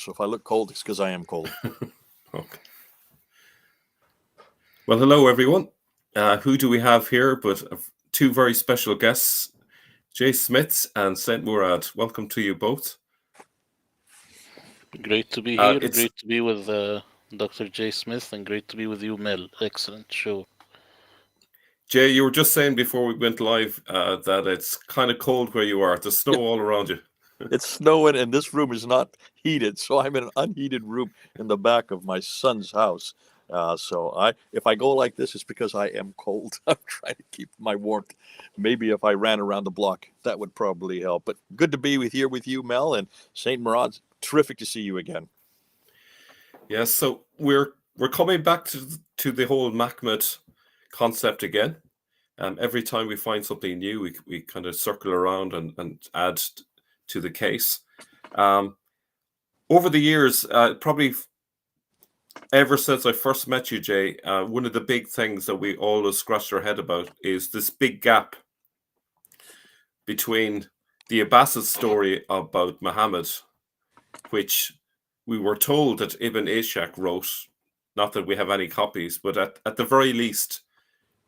So if I look cold, it's because I am cold. Okay. Well, hello, everyone. Who do we have here but two very special guests, Jay Smith and Saint Murad. Welcome to you both. Great to be here. It's Great to be with Dr. J. Smith, and great to be with you, Mel. Excellent show. Jay, you were just saying before we went live that it's kind of cold where you are. There's snow all around you. It's snowing, and this room is not heated, so I'm in an unheated room in the back of my son's house. If I go like this, it's because I am cold. I'm trying to keep my warmth. Maybe if I ran around the block, that would probably help. But good to be here with you, Mel, and Saint Murad. Terrific to see you again. Yes, so we're coming back to the whole Mahmoud concept again. Every time we find something new, we kind of circle around and add to the case. Over the years, probably ever since I first met you, Jay, one of the big things that we always scratch our head about is this big gap between the Abbasid story about Muhammad, which we were told that Ibn Ishaq wrote, not that we have any copies, but at the very least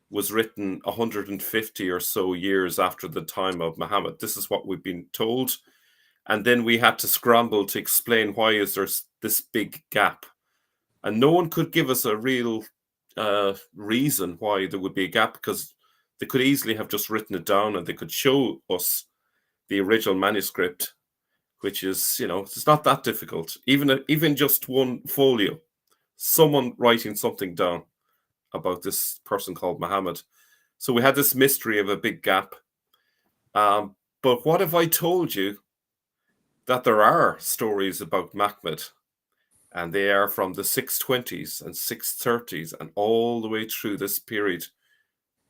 was written 150 or so years after the time of Muhammad. This is what we've been told. And then we had to scramble to explain why is there this big gap. And no one could give us a real reason why there would be a gap, because they could easily have just written it down and they could show us the original manuscript, which is, it's not that difficult. Even just one folio, someone writing something down about this person called Muhammad. So we had this mystery of a big gap. But what if I told you that there are stories about Mahmoud, and they are from the 620s and 630s and all the way through this period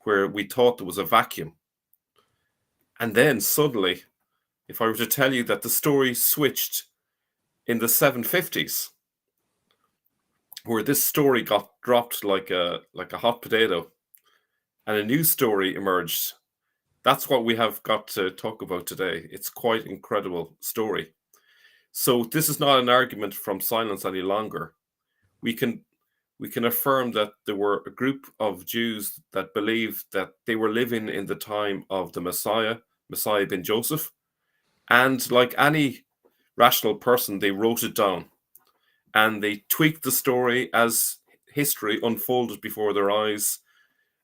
where we thought there was a vacuum. And then suddenly, if I were to tell you that the story switched in the 750s, where this story got dropped like a hot potato, and a new story emerged, that's what we have got to talk about today. It's quite an incredible story. So this is not an argument from silence any longer. We can affirm that there were a group of Jews that believed that they were living in the time of the Messiah ben Joseph, and like any rational person, they wrote it down and they tweaked the story as history unfolded before their eyes,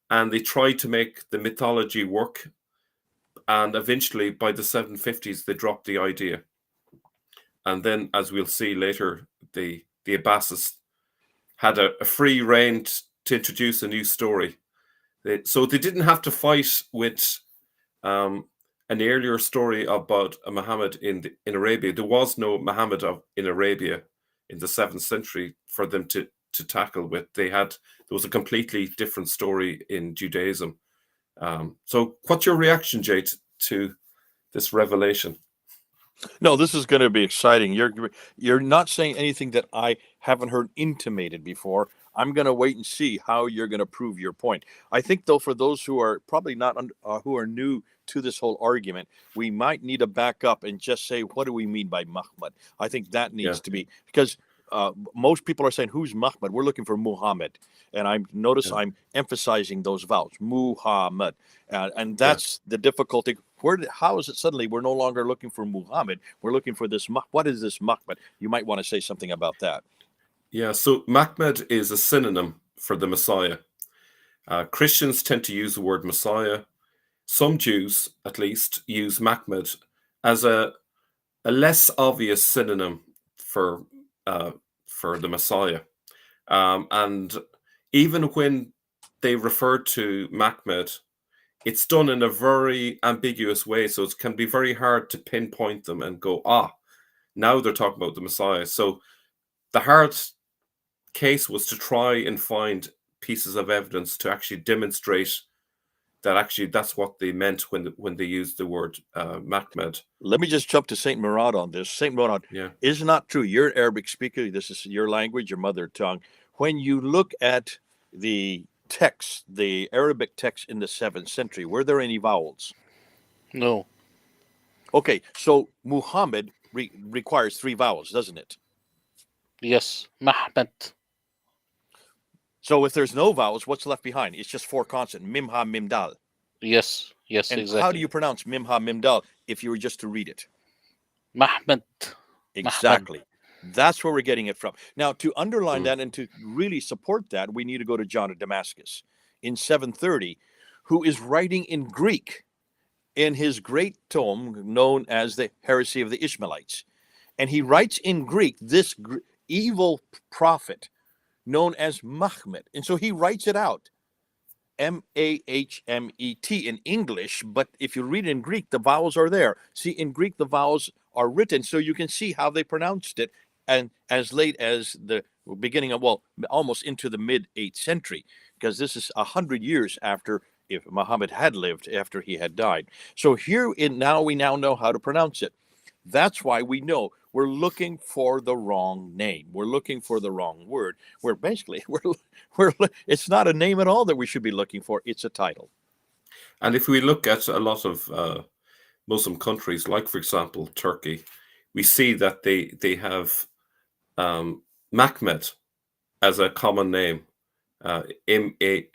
and they tried to make the mythology work. And eventually, by the 750s, they dropped the idea. And then, as we'll see later, the Abbasids had a free rein to introduce a new story. So they didn't have to fight with an earlier story about a Muhammad in Arabia. There was no Muhammad in Arabia in the 7th century for them to tackle with. There was a completely different story in Judaism. So what's your reaction, Jay, to this revelation? No, this is going to be exciting. You're not saying anything that I haven't heard intimated before. I'm going to wait and see how you're going to prove your point. I think, though, for those who are probably not who are new to this whole argument, we might need to back up and just say, what do we mean by Muhammad? I think that needs to be, because most people are saying, who's Muhammad? We're looking for Muhammad. And I'm emphasizing those vowels, Muhammad. And that's the difficulty. How is it suddenly we're no longer looking for Muhammad? We're looking for this. What is this Muhammad? You might want to say something about that. Yeah, so Mahmoud is a synonym for the Messiah. Christians tend to use the word Messiah. Some Jews, at least, use Mahmoud as a less obvious synonym for the Messiah. And even when they refer to Mahmoud, it's done in a very ambiguous way. So it can be very hard to pinpoint them and go, now they're talking about the Messiah. So the hard case was to try and find pieces of evidence to actually demonstrate that actually that's what they meant when they used the word Mahmoud. Let me just jump to Saint Murad on this. Saint Murad, is not true. You're an Arabic speaker. This is your language, your mother tongue. When you look at the text, the Arabic text in the 7th century, were there any vowels? No. Okay, so Muhammad requires 3 vowels, doesn't it? Yes, Mahmed. So if there's no vowels, what's left behind? It's just four consonants, mimha, mimdal. Yes, yes, And how do exactly. you pronounce mimha, mimdal if you were just to read it? Mahmed. Mahmed. Exactly. That's where we're getting it from. Now, to underline Mm. that and to really support that, we need to go to John of Damascus in 730, who is writing in Greek in his great tome known as the Heresy of the Ishmaelites. And he writes in Greek this evil prophet known as Mahmet. And so he writes it out Mahmet in English, but if you read in Greek, the vowels are there. See, in Greek, the vowels are written, so you can see how they pronounced it, and as late as the beginning of, well, almost into the mid 8th century, because this is 100 years after if Muhammad had lived after he had died. So here we now know how to pronounce it. That's why we know we're looking for the wrong name. We're looking for the wrong word. We're basically it's not a name at all that we should be looking for. It's a title. And if we look at a lot of Muslim countries, like for example Turkey, we see that they have Mehmet as a common name, Mehmet.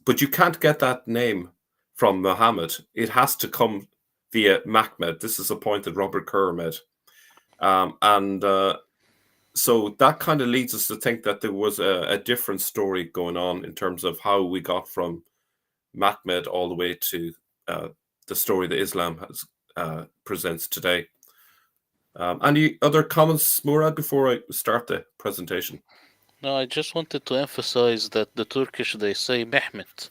But you can't get that name from Muhammad. It has to come via Mehmet. This is a point that Robert Kerr made, and so that kind of leads us to think that there was a different story going on in terms of how we got from Mehmet all the way to the story that Islam has presents today. Any other comments, Murad, before I start the presentation? No, I just wanted to emphasize that the Turkish, they say Mehmet.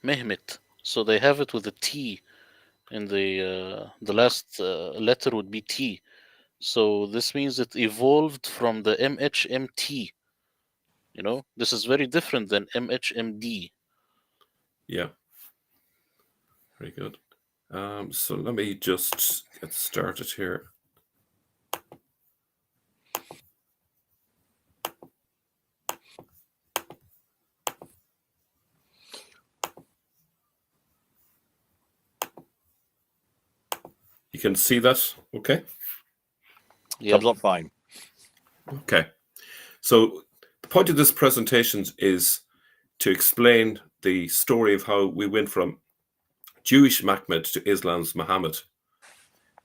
Mehmet. So they have it with a T in the last letter would be T. So this means it evolved from the MHMT. You know, this is very different than MHMD. Yeah, very good. So let me just get started here. You can see that, okay? Yep. Thumbs up, fine. Okay. So the point of this presentation is to explain the story of how we went from Jewish Mehmet to Islam's Muhammad.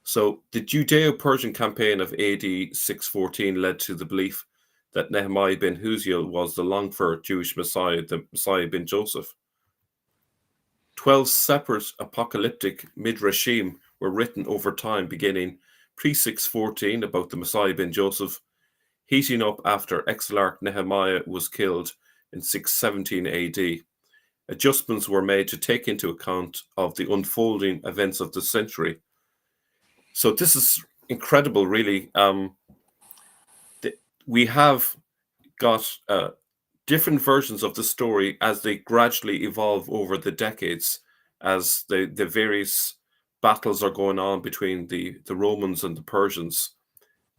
So the Judeo-Persian campaign of AD 614 led to the belief that Nehemiah bin Huziel was the longed-for Jewish Messiah, the Messiah bin Joseph. 12 separate apocalyptic midrashim were written over time, beginning pre-614 about the Messiah bin Joseph, heating up after Exilarch Nehemiah was killed in 617 AD. Adjustments were made to take into account of the unfolding events of the century. So this is incredible, really. We have got different versions of the story as they gradually evolve over the decades, as the various battles are going on between the Romans and the Persians.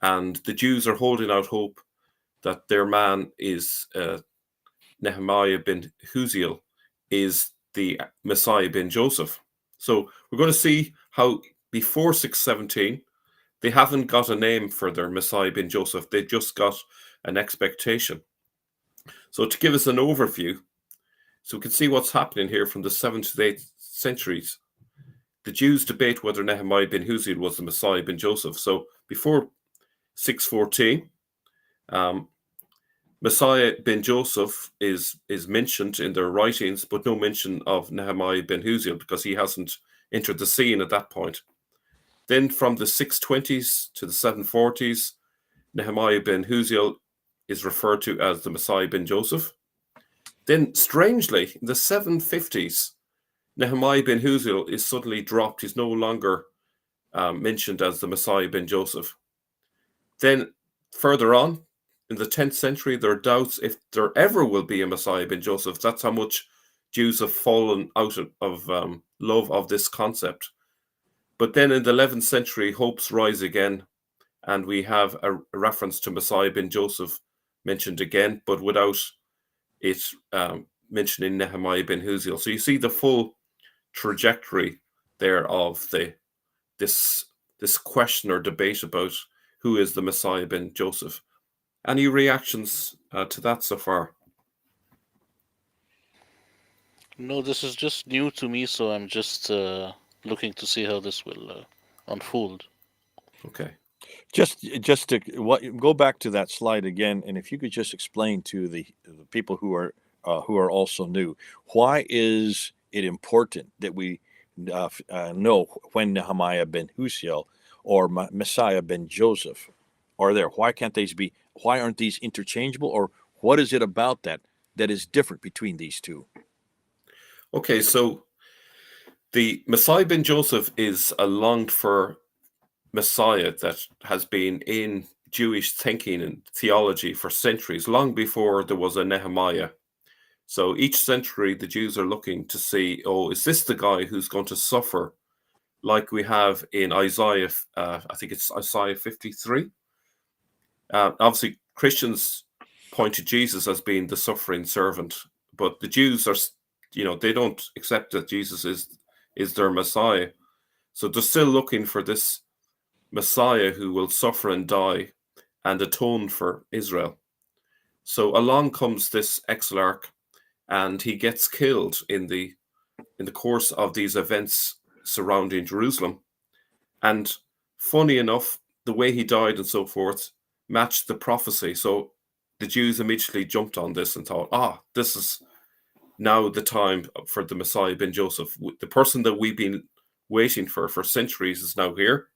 And the Jews are holding out hope that their man is Nehemiah bin Huziel, is the Messiah bin Joseph. So we're going to see how before 617, they haven't got a name for their Messiah bin Joseph. They just got an expectation. So to give us an overview, so we can see what's happening here from the 7th to the 8th centuries. The Jews debate whether Nehemiah bin Huziel was the Messiah bin Joseph. So before 614, Messiah bin Joseph is mentioned in their writings, but no mention of Nehemiah bin Huziel because he hasn't entered the scene at that point. Then from the 620s to the 740s, Nehemiah bin Huziel is referred to as the Messiah bin Joseph. Then, strangely, in the 750s, Nehemiah bin Huziel is suddenly dropped. He's no longer mentioned as the Messiah bin Joseph. Then, further on, in the 10th century, there are doubts if there ever will be a Messiah bin Joseph. That's how much Jews have fallen out of love of this concept. But then in the 11th century, hopes rise again, and we have a reference to Messiah bin Joseph mentioned again, but without it mentioning Nehemiah bin Huziel. So you see the full trajectory there of this question or debate about who is the Messiah ben Joseph. Any reactions to that so far? No, this is just new to me, so I'm just looking to see how this will unfold. Okay. Just to go back to that slide again, and if you could just explain to the people who are also new, why is it important that we know when Nehemiah ben Husiel or Messiah ben Joseph are there? Why can't these be? Why aren't these interchangeable? Or what is it about that is different between these two? Okay, so the Messiah ben Joseph is a longed for Messiah that has been in Jewish thinking and theology for centuries, long before there was a Nehemiah. So each century, the Jews are looking to see, oh, is this the guy who's going to suffer like we have in Isaiah? I think it's Isaiah 53. Obviously, Christians point to Jesus as being the suffering servant, but the Jews are, they don't accept that Jesus is their Messiah. So they're still looking for this Messiah who will suffer and die and atone for Israel. So along comes this exilarch, and he gets killed in the course of these events surrounding Jerusalem. And funny enough, the way he died and so forth matched the prophecy. So the Jews immediately jumped on this and thought, this is now the time for the Messiah ben Joseph. The person that we've been waiting for centuries is now here.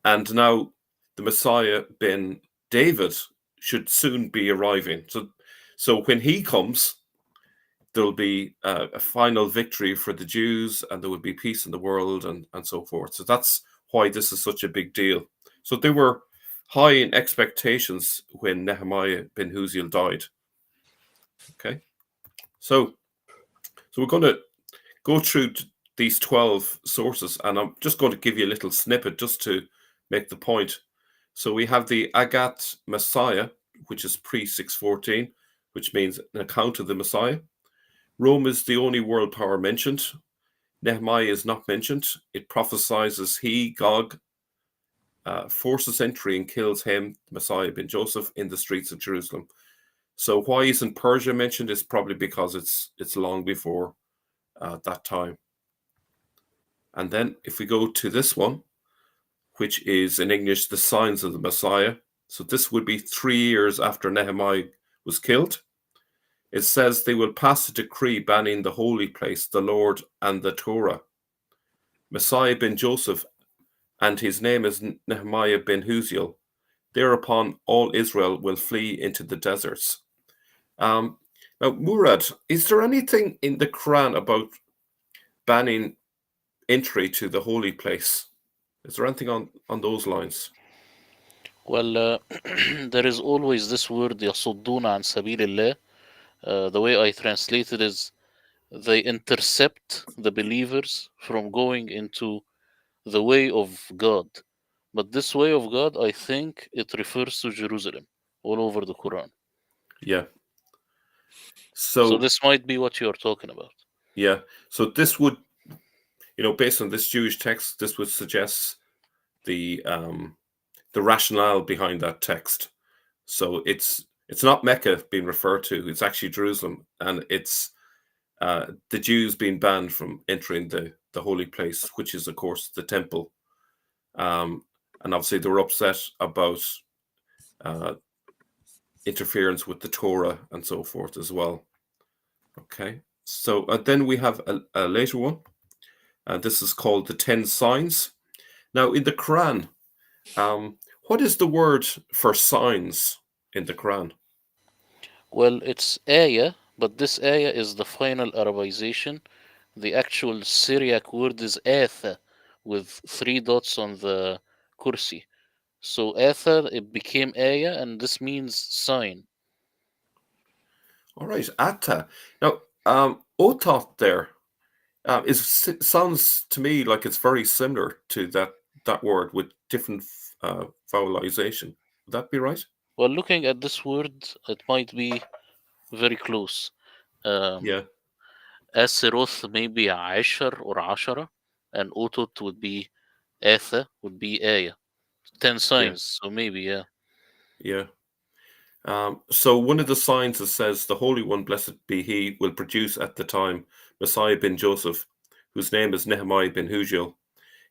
And now the Messiah ben David should soon be arriving. So when he comes, there'll be a final victory for the Jews, and there will be peace in the world, and so forth. So that's why this is such a big deal. So they were high in expectations when Nehemiah ben Huziel died. Okay, so we're going to go through these 12 sources, and I'm just going to give you a little snippet just to make the point. So we have the Agat Messiah, which is pre-614, which means an account of the Messiah. Rome is the only world power mentioned. Nehemiah is not mentioned. It prophesies he, Gog, forces entry and kills him, Messiah ben Joseph, in the streets of Jerusalem. So why isn't Persia mentioned? It's probably because it's long before that time. And then if we go to this one, which is in English, the signs of the Messiah. So this would be 3 years after Nehemiah was killed. It says they will pass a decree banning the holy place, the Lord, and the Torah. Messiah ben Joseph, and his name is Nehemiah ben Huziel. Thereupon all Israel will flee into the deserts. Now, Murad, is there anything in the Quran about banning entry to the holy place? Is there anything on those lines? Well, there is always this word يصدون عن سبيل الله. The way I translate it is they intercept the believers from going into the way of God. But this way of God, I think it refers to Jerusalem all over the Quran. Yeah. So So this might be what you're talking about. yeah. So this would, based on this Jewish text, this would suggest the rationale behind that text. So it's not Mecca being referred to; it's actually Jerusalem, and it's the Jews being banned from entering the holy place, which is, of course, the temple. And obviously, they were upset about interference with the Torah and so forth as well. Okay, so then we have a later one. This is called the 10 signs. Now, in the Quran, what is the word for signs in the Quran? Well, it's ayah, but this ayah is the final Arabization. The actual Syriac word is atha, with 3 dots on the kursi. So atha, it became ayah, and this means sign. All right, atta. Now, otat there sounds to me like it's very similar to that word with different vowelization. Would that be right? Well, looking at this word, it might be very close. Um, Yeah. Asiroth maybe Ashar or Ashara, and Otot would be Atha, would be Ayah. 10 Yeah, signs, so maybe, yeah. yeah. So one of the signs that says the Holy One, blessed be He, will produce at the time Messiah bin Joseph, whose name is Nehemiah bin Hujiel.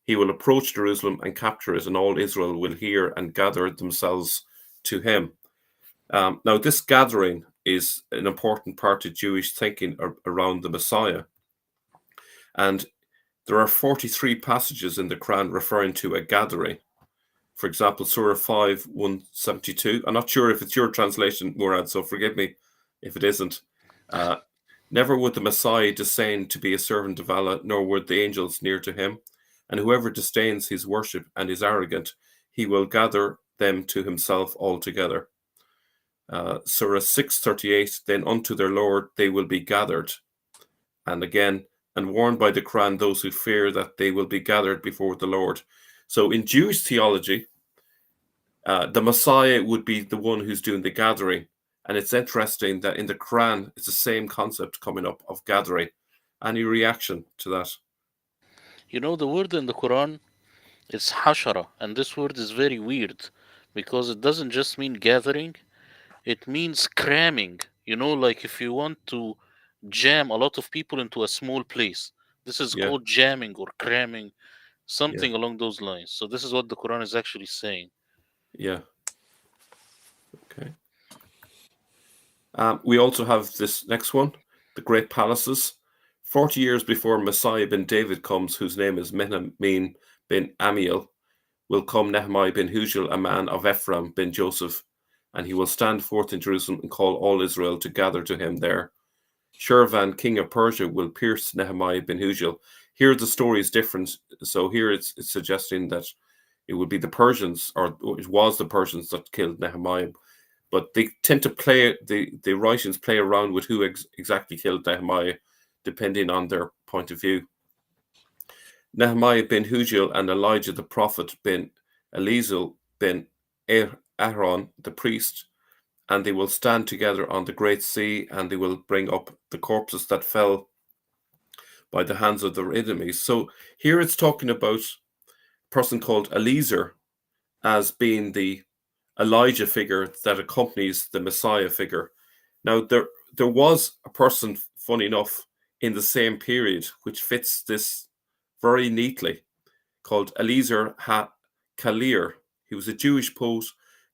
He will approach Jerusalem and capture it, and all Israel will hear and gather themselves to him. Now, this gathering is an important part of Jewish thinking around the Messiah. And there are 43 passages in the Quran referring to a gathering. For example, Surah 5, 172. I'm not sure if it's your translation, Murad, so forgive me if it isn't. Uh, Never would the Messiah descend to be a servant of Allah, nor would the angels near to him. And whoever disdains his worship and is arrogant, he will gather them to himself altogether. Surah 638, then unto their Lord they will be gathered. And again, and warned by the Quran those who fear that they will be gathered before the Lord. So in Jewish theology, the Messiah would be the one who's doing the gathering. And it's interesting that in the Quran, it's the same concept coming up of gathering. Any reaction to that? You know, the word in the Quran, it's hashara, and this word is very weird because it doesn't just mean gathering, it means cramming. You know, like if you want to jam a lot of people into a small place, this is Yeah, called jamming or cramming, yeah, something along those lines. So, this is what the Quran is actually saying. yeah. Okay. We also have this next one, the Great Palaces. 40 years before Messiah bin David comes, whose name is Menahem bin Amiel, will come Nehemiah bin Hujiel, a man of Ephraim bin Joseph, and he will stand forth in Jerusalem and call all Israel to gather to him there. Shirvan, king of Persia, will pierce Nehemiah bin Hujiel. Here the story is different. So here it's suggesting that it would be the Persians, or it was the Persians that killed Nehemiah. But they tend to play, the writings play around with who exactly killed Nehemiah, depending on their point of view. Nehemiah bin Hujiel and Elijah the prophet bin Eliezer bin Aaron the priest, and they will stand together on the great sea, and they will bring up the corpses that fell by the hands of their enemies. So here it's talking about a person called Eliezer as being the Elijah figure that accompanies the Messiah figure. Now, there was a person, funny enough, in the same period, which fits this very neatly, called Eliezer HaKalir. He was a Jewish poet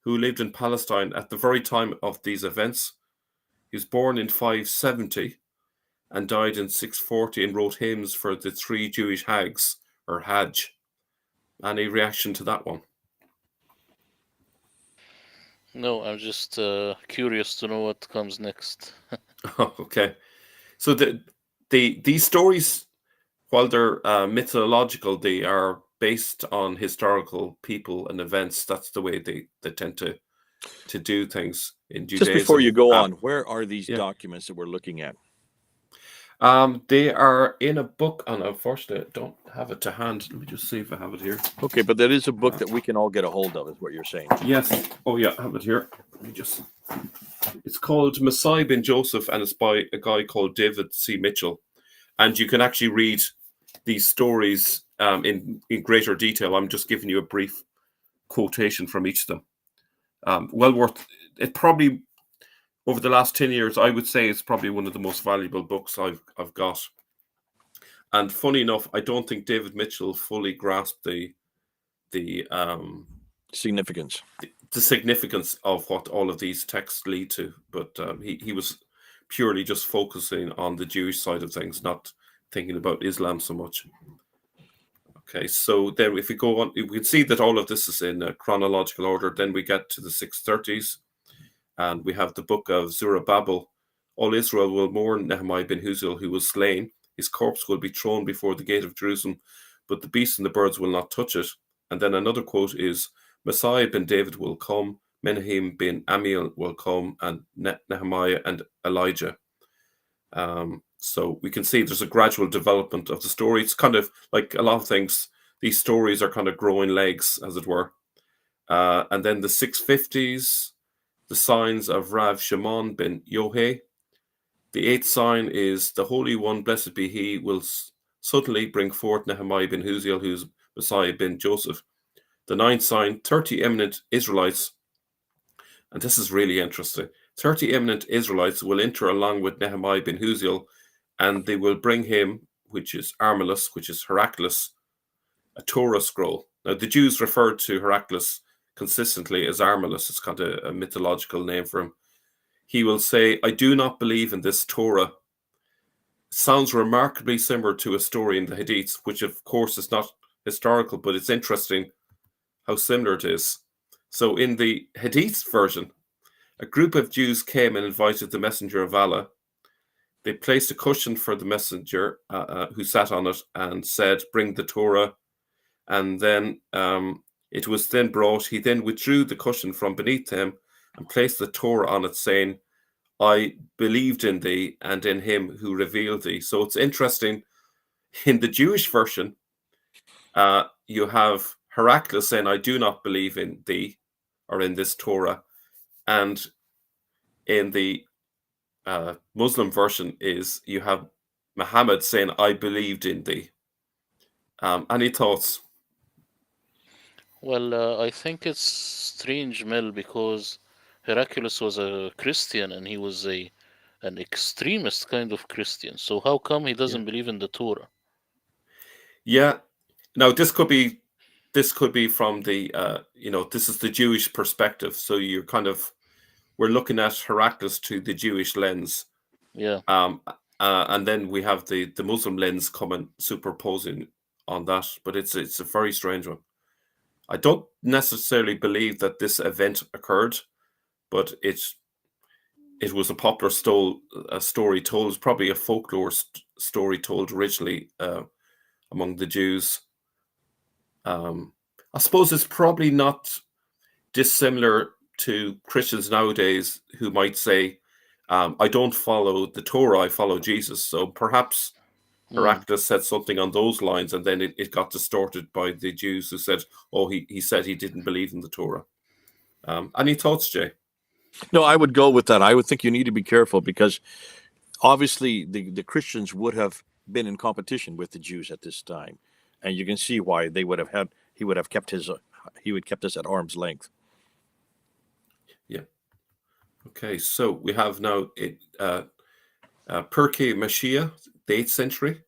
who lived in Palestine at the very time of these events. He was born in 570 and died in 640 and wrote hymns for the three Jewish hags, or Hajj. Any reaction to that one? No, I'm just curious to know what comes next. Okay. So these stories, while they're mythological, they are based on historical people and events. That's the way they tend to do things in Just before you Judaism. go on, where are these Yeah. documents that we're looking at? They are in a book, and unfortunately, I don't have it to hand. Let me just see if I have it here. Okay, but that is a book that we can all get a hold of, is what you're saying. Yes. Oh, yeah, I have it here. Let me just. It's called Messiah bin Joseph, and it's by a guy called David C. Mitchell. And you can actually read these stories in greater detail. I'm just giving you a brief quotation from each of them. Well worth it. Probably over the last 10 years, I would say it's probably one of the most valuable books I've got. And funny enough, I don't think David Mitchell fully grasped the Significance. the significance of what all of these texts lead to. But he was purely just focusing on the Jewish side of things, not thinking about Islam so much. Okay, so then if we go on, we can see that all of this is in a chronological order. Then we get to the 630s, and we have the book of Zerubbabel. All Israel will mourn Nehemiah bin Huziel, who was slain. His corpse will be thrown before the gate of Jerusalem, but the beasts and the birds will not touch it. And then another quote is, Messiah bin David will come, Menahem bin Amiel will come, and Nehemiah and Elijah. So we can see there's a gradual development of the story. It's kind of like a lot of things. These stories are kind of growing legs, as it were. And then the 650s, the signs of Rav Shimon ben Yohei. The eighth sign is the Holy One, blessed be He, will suddenly bring forth Nehemiah bin Huziel, who's Messiah bin Joseph. The ninth sign, 30 eminent Israelites, and this is really interesting, 30 eminent Israelites will enter along with Nehemiah bin Huziel, and they will bring him, which is Armalus, which is Heraclius, a Torah scroll. Now, the Jews referred to Heraclius consistently as Armalus. It's kind of a mythological name for him. He will say, I do not believe in this Torah. Sounds remarkably similar to a story in the Hadiths, which of course is not historical, but it's interesting how similar it is. So in the Hadith version, a group of Jews came and invited the messenger of Allah. They placed a cushion for the messenger who sat on it and said, bring the Torah. And then it was then brought. He then withdrew the cushion from beneath him and placed the Torah on it, saying, I believed in thee and in him who revealed thee. So it's interesting. In the Jewish version, you have Heraclius saying, I do not believe in thee or in this Torah. And in the Muslim version you have Muhammad saying, I believed in thee. Any thoughts? Well, I think it's strange, Mel, because Heraclius was a Christian and he was an extremist kind of Christian. So how come he doesn't believe in the Torah? Yeah. Now this could be from the this is the Jewish perspective. So you're we're looking at Heraclius to the Jewish lens. Yeah. And then we have the Muslim lens coming superposing on that. But it's a very strange one. I don't necessarily believe that this event occurred, but it was a popular story told. It's probably a folklore story told originally among the Jews. I suppose it's probably not dissimilar to Christians nowadays who might say, I don't follow the Torah, I follow Jesus. So perhaps Heraclius said something on those lines, and then it got distorted by the Jews who said, oh, he said he didn't believe in the Torah. Any thoughts, Jay? No, I would go with that. I would think you need to be careful because obviously the Christians would have been in competition with the Jews at this time, and you can see why he would have kept us at arm's length. Yeah. Okay, so we have now Pirkei Mashiach, the 8th century,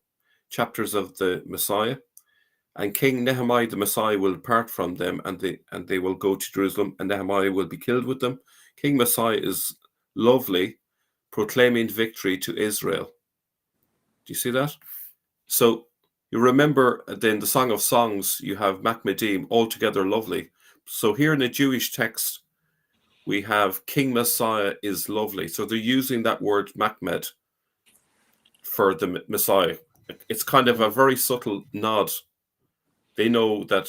chapters of the Messiah, and King Nehemiah the Messiah will depart from them, and they will go to Jerusalem, and Nehemiah will be killed with them. King Messiah is lovely, proclaiming victory to Israel. Do you see that? So you remember then the Song of Songs, you have Machmedim, altogether lovely. So here in the Jewish text, we have King Messiah is lovely. So they're using that word Machmed for the Messiah. It's kind of a very subtle nod. They know that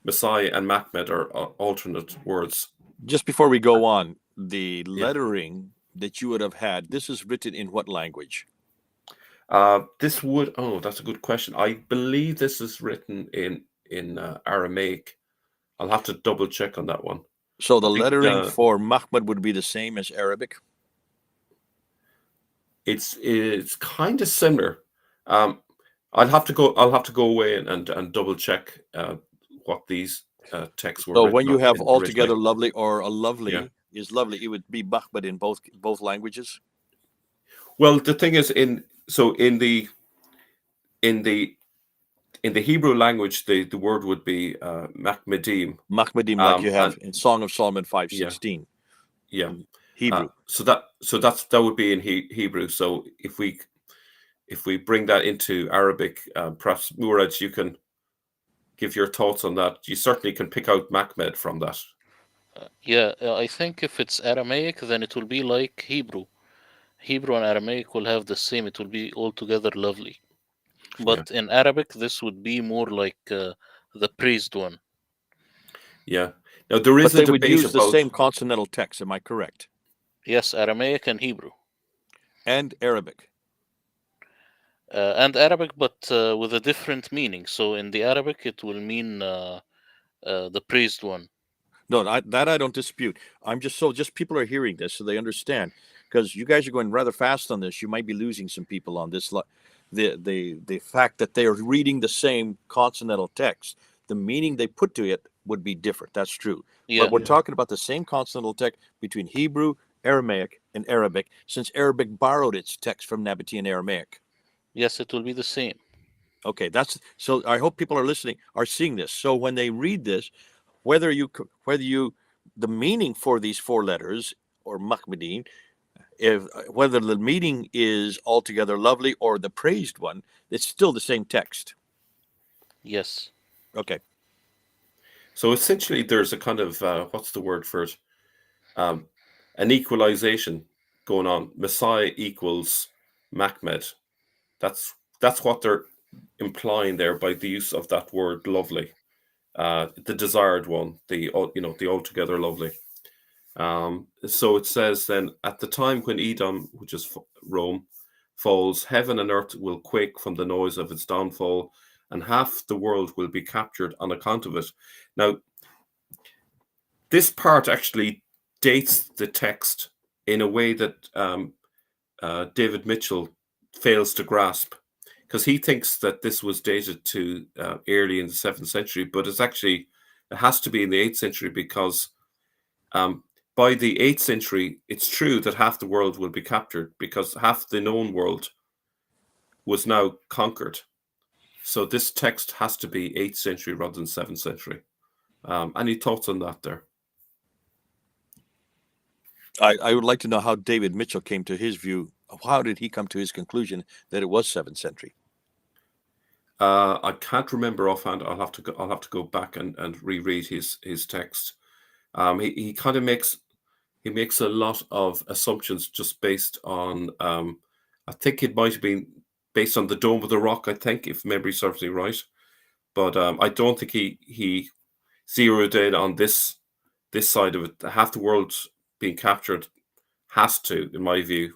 Messiah and Machmed are alternate words. Just before we go on, the lettering that you would have had, this is written in what language? That's a good question. I believe this is written in Aramaic. I'll have to double check on that one. So the lettering for Mahmud would be the same as Arabic? It's kind of similar. I'll have to go away and double check what these texts were. So when you have altogether originally. lovely or a lovely is lovely, it would be Mahmud in both languages. Well, the thing is, in the Hebrew language, the word would be Machmedim. Machmedim, like you have in Song of Solomon 5:16. Yeah. Hebrew. So that would be in Hebrew. So if we bring that into Arabic, perhaps Murad, you can give your thoughts on that. You certainly can pick out Machmed from that. I think if it's Aramaic, then it will be like Hebrew. Hebrew and Aramaic will have the same. It will be altogether lovely. But in Arabic, this would be more like the praised one. Yeah. Now there is but a they would debate use about the same consonantal text. Am I correct? Yes, Aramaic and Hebrew. And Arabic. And Arabic, but with a different meaning. So in the Arabic, it will mean the praised one. No, that I don't dispute. I'm just people are hearing this so they understand, because you guys are going rather fast on this. You might be losing some people on this. The fact that they are reading the same consonantal text, the meaning they put to it would be different. That's true. Yeah. But we're talking about the same consonantal text between Hebrew, Aramaic, and Arabic, since Arabic borrowed its text from Nabatean Aramaic. Yes, it will be the same. Okay, that's so. I hope people are listening, are seeing this. So when they read this, whether you the meaning for these four letters or Mahmedin, if whether the meaning is altogether lovely or the praised one, it's still the same text. Yes. Okay. So essentially, there's a kind of what's the word for it? An equalization going on. Messiah equals Mahmed. That's what they're implying there by the use of that word lovely, the desired one, the altogether lovely. So it says then, at the time when Edom, which is Rome, falls, heaven and earth will quake from the noise of its downfall, and half the world will be captured on account of it. Now, this part actually dates the text in a way that David Mitchell fails to grasp, because he thinks that this was dated to early in the 7th century, but it has to be in the 8th century, because by the 8th century, it's true that half the world will be captured, because half the known world was now conquered. So this text has to be 8th century rather than 7th century. Any thoughts on that there? I would like to know how David Mitchell came to his view. How did he come to his conclusion that it was 7th century? I can't remember offhand. I'll have to go back and reread his text. He kind of makes a lot of assumptions just based on I think it might have been based on the Dome of the Rock, I think, if memory serves me right. But I don't think he zeroed in on this side of it. Half the world being captured has to, in my view,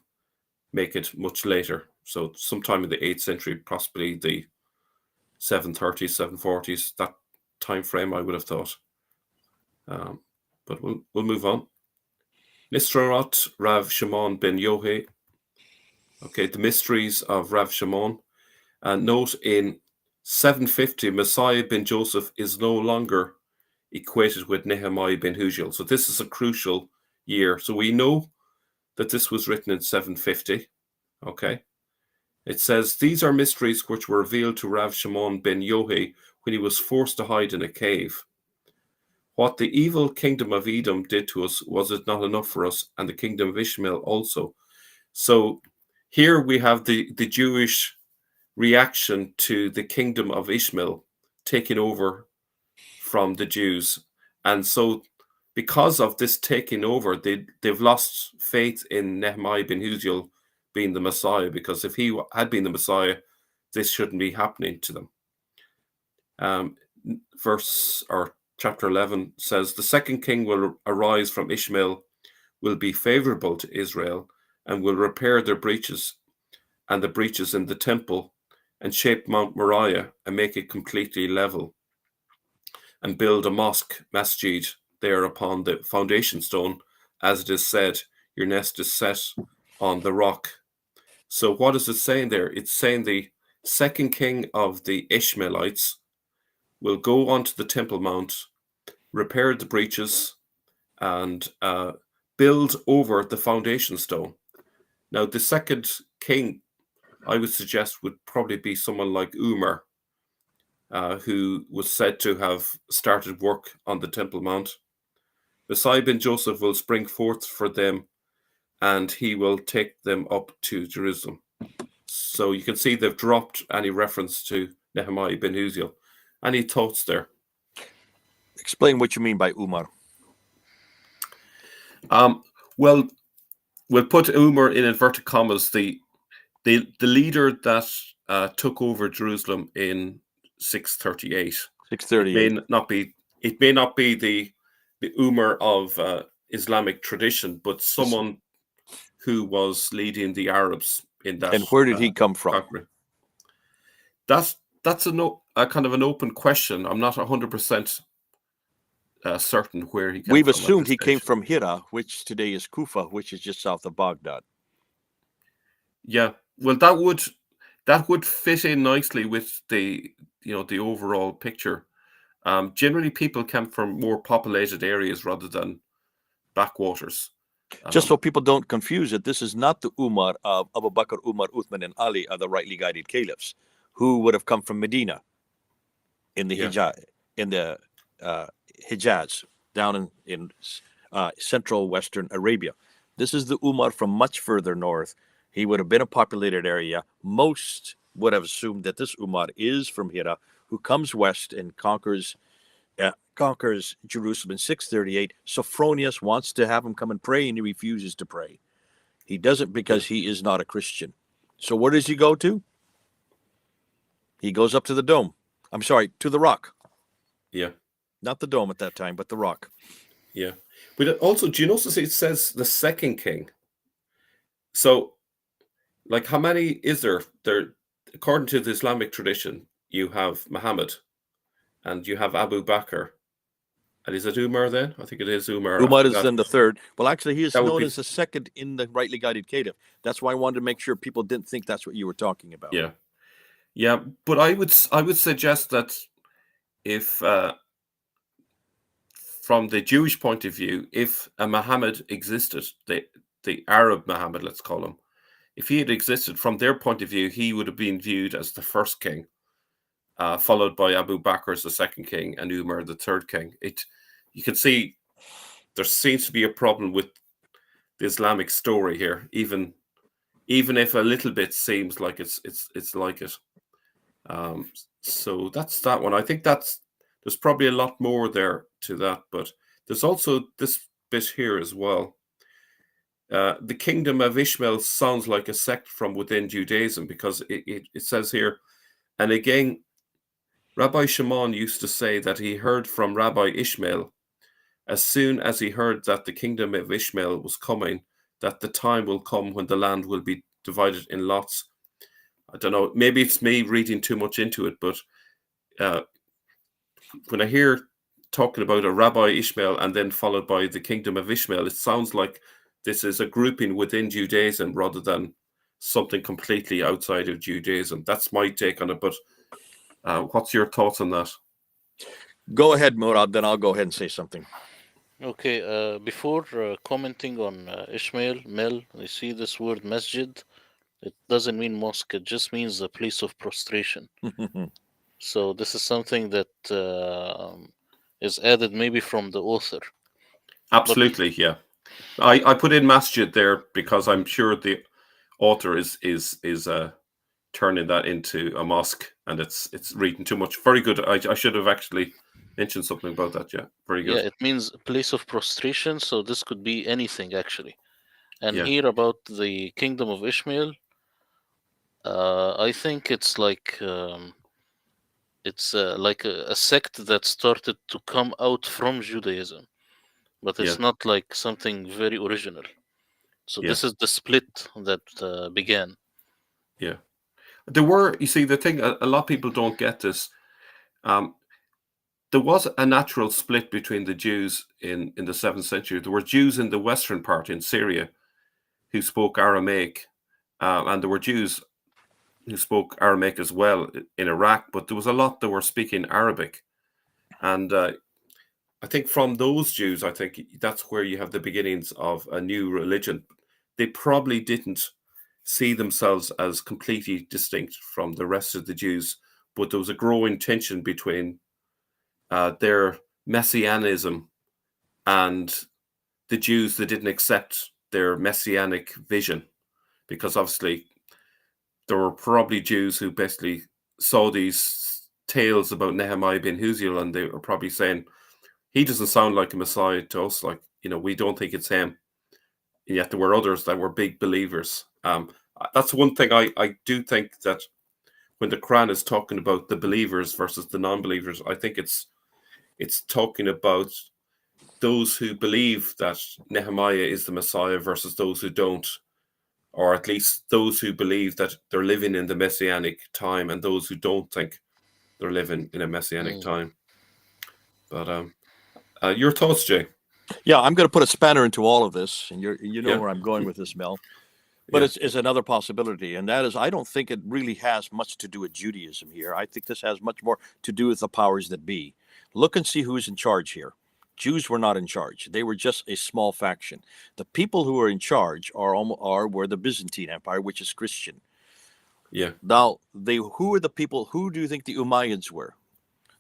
make it much later. So sometime in the 8th century, possibly the 730s, 740s, that time frame, I would have thought. But we'll move on. Nisroch Rav Shimon ben Yohei. Okay, the mysteries of Rav Shimon. And note in 750, Messiah ben Joseph is no longer equated with Nehemiah ben Huziel. So this is a crucial year. So we know that this was written in 750. Okay. It says, these are mysteries which were revealed to Rav Shimon ben Yohei when he was forced to hide in a cave. What the evil kingdom of Edom did to us, was it not enough for us, and the kingdom of Ishmael also? So here we have the Jewish reaction to the kingdom of Ishmael taking over from the Jews. And so because of this taking over, they've lost faith in Nehemiah ben Huziel being the Messiah, because if he had been the Messiah, this shouldn't be happening to them. Chapter 11 says, the second king will arise from Ishmael, will be favorable to Israel, and will repair their breaches and the breaches in the temple, and shape Mount Moriah and make it completely level, and build a masjid there upon the foundation stone, as it is said, your nest is set on the rock. So what is it saying there? It's saying the second king of the Ishmaelites will go onto the Temple Mount, repair the breaches, and build over the foundation stone. Now, the second king, I would suggest, would probably be someone like Umar, who was said to have started work on the Temple Mount. Messiah ben Joseph will spring forth for them, and he will take them up to Jerusalem. So you can see they've dropped any reference to Nehemiah ben Huziel. Any thoughts there? Explain what you mean by Umar. Well, we'll put Umar in inverted commas, the leader that took over Jerusalem in 638. 638. It may not be the Umar of Islamic tradition, but someone who was leading the Arabs in that. And where did he come from? Conquering. That's a kind of an open question. I'm not 100% certain where he came We've from. assumed he came from Hira, which today is Kufa, which is just south of Baghdad. Yeah, well, that would fit in nicely with the overall picture. Generally, people come from more populated areas rather than backwaters. Just so people don't confuse it, this is not the Umar of Abu Bakr, Umar, Uthman, and Ali are the rightly guided caliphs, who would have come from Medina in the Yeah. Hijaz, down in central Western Arabia. This is the Umar from much further north. He would have been a populated area. Most would have assumed that this Umar is from Hira, who comes west and conquers Jerusalem in 638. Sophronius wants to have him come and pray, and he refuses to pray. He doesn't because he is not a Christian. So where does he go to? He goes up to the dome. I'm sorry, to the rock. Yeah. Not the dome at that time, but the rock. Yeah. But also, do you notice it says the second king? So, like, how many is there? There, according to the Islamic tradition, you have Muhammad, and you have Abu Bakr, and is it Umar then? I think it is Umar. Umar After is that, then the third. Well, actually, he is that would known be as the second in the rightly guided caliph. That's why I wanted to make sure people didn't think that's what you were talking about. yeah, yeah. But I would suggest that if from the Jewish point of view, if a Muhammad existed, the Arab Muhammad, let's call him, if he had existed from their point of view, he would have been viewed as the first king, followed by Abu Bakr as the second king and Umar the third king. You can see there seems to be a problem with the Islamic story here, even if a little bit seems like it's like it. So that's that one. I think there's probably a lot more there to that, but there's also this bit here as well. The kingdom of Ishmael sounds like a sect from within Judaism, because it says here, and again, Rabbi Shimon used to say that he heard from Rabbi Ishmael, as soon as he heard that the kingdom of Ishmael was coming, that the time will come when the land will be divided in lots. I don't know, maybe it's me reading too much into it, but when I hear talking about a Rabbi Ishmael and then followed by the kingdom of Ishmael, it sounds like this is a grouping within Judaism rather than something completely outside of Judaism. That's my take on it, but what's your thoughts on that? Go ahead, Murad, then I'll go ahead and say something. Okay, before commenting on Ishmael, Mel, you see this word masjid? It doesn't mean mosque, it just means a place of prostration. So this is something that is added maybe from the author. Absolutely, yeah. I put in masjid there because I'm sure the author is turning that into a mosque, and it's reading too much. Very good. I should have actually mentioned something about that. Yeah, very good. Yeah, it means a place of prostration, so this could be anything actually. And Yeah. here about the kingdom of Ishmael, I think it's like a sect that started to come out from Judaism, but it's Yeah. not like something very original. So Yeah. this is the split that began. Yeah. There were, you see, the thing, a lot of people don't get this. There was a natural split between the Jews in the 7th century. There were Jews in the western part in Syria who spoke Aramaic, and there were Jews who spoke Aramaic as well in Iraq, but there was a lot that were speaking Arabic. And I think from those Jews, I think that's where you have the beginnings of a new religion. They probably didn't see themselves as completely distinct from the rest of the Jews, but there was a growing tension between their messianism and the Jews that didn't accept their messianic vision, because obviously there were probably Jews who basically saw these tales about Nehemiah ben Huziel, and they were probably saying, he doesn't sound like a Messiah to us, like, we don't think it's him. And yet there were others that were big believers. That's one thing I do think, that when the Quran is talking about the believers versus the non-believers, I think it's talking about those who believe that Nehemiah is the Messiah versus those who don't, or at least those who believe that they're living in the messianic time and those who don't think they're living in a messianic time. But your thoughts, Jay? Yeah, I'm going to put a spanner into all of this, and you know Yeah. where I'm going with this, Mel. But Yeah. it's another possibility, and that is, I don't think it really has much to do with Judaism here. I think this has much more to do with the powers that be. Look and see who's in charge here. Jews were not in charge. They were just a small faction. The people who are in charge were the Byzantine Empire, which is Christian. Yeah. Now, who are the people? Who do you think the Umayyads were?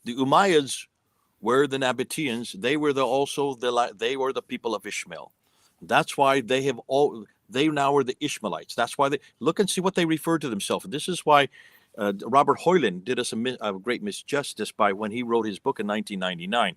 The Umayyads were the Nabateans. They were they were the people of Ishmael. That's why they now are the Ishmaelites. That's why they look and see what they refer to themselves. This is why Robert Hoyland did us a great misjustice by when he wrote his book in 1999.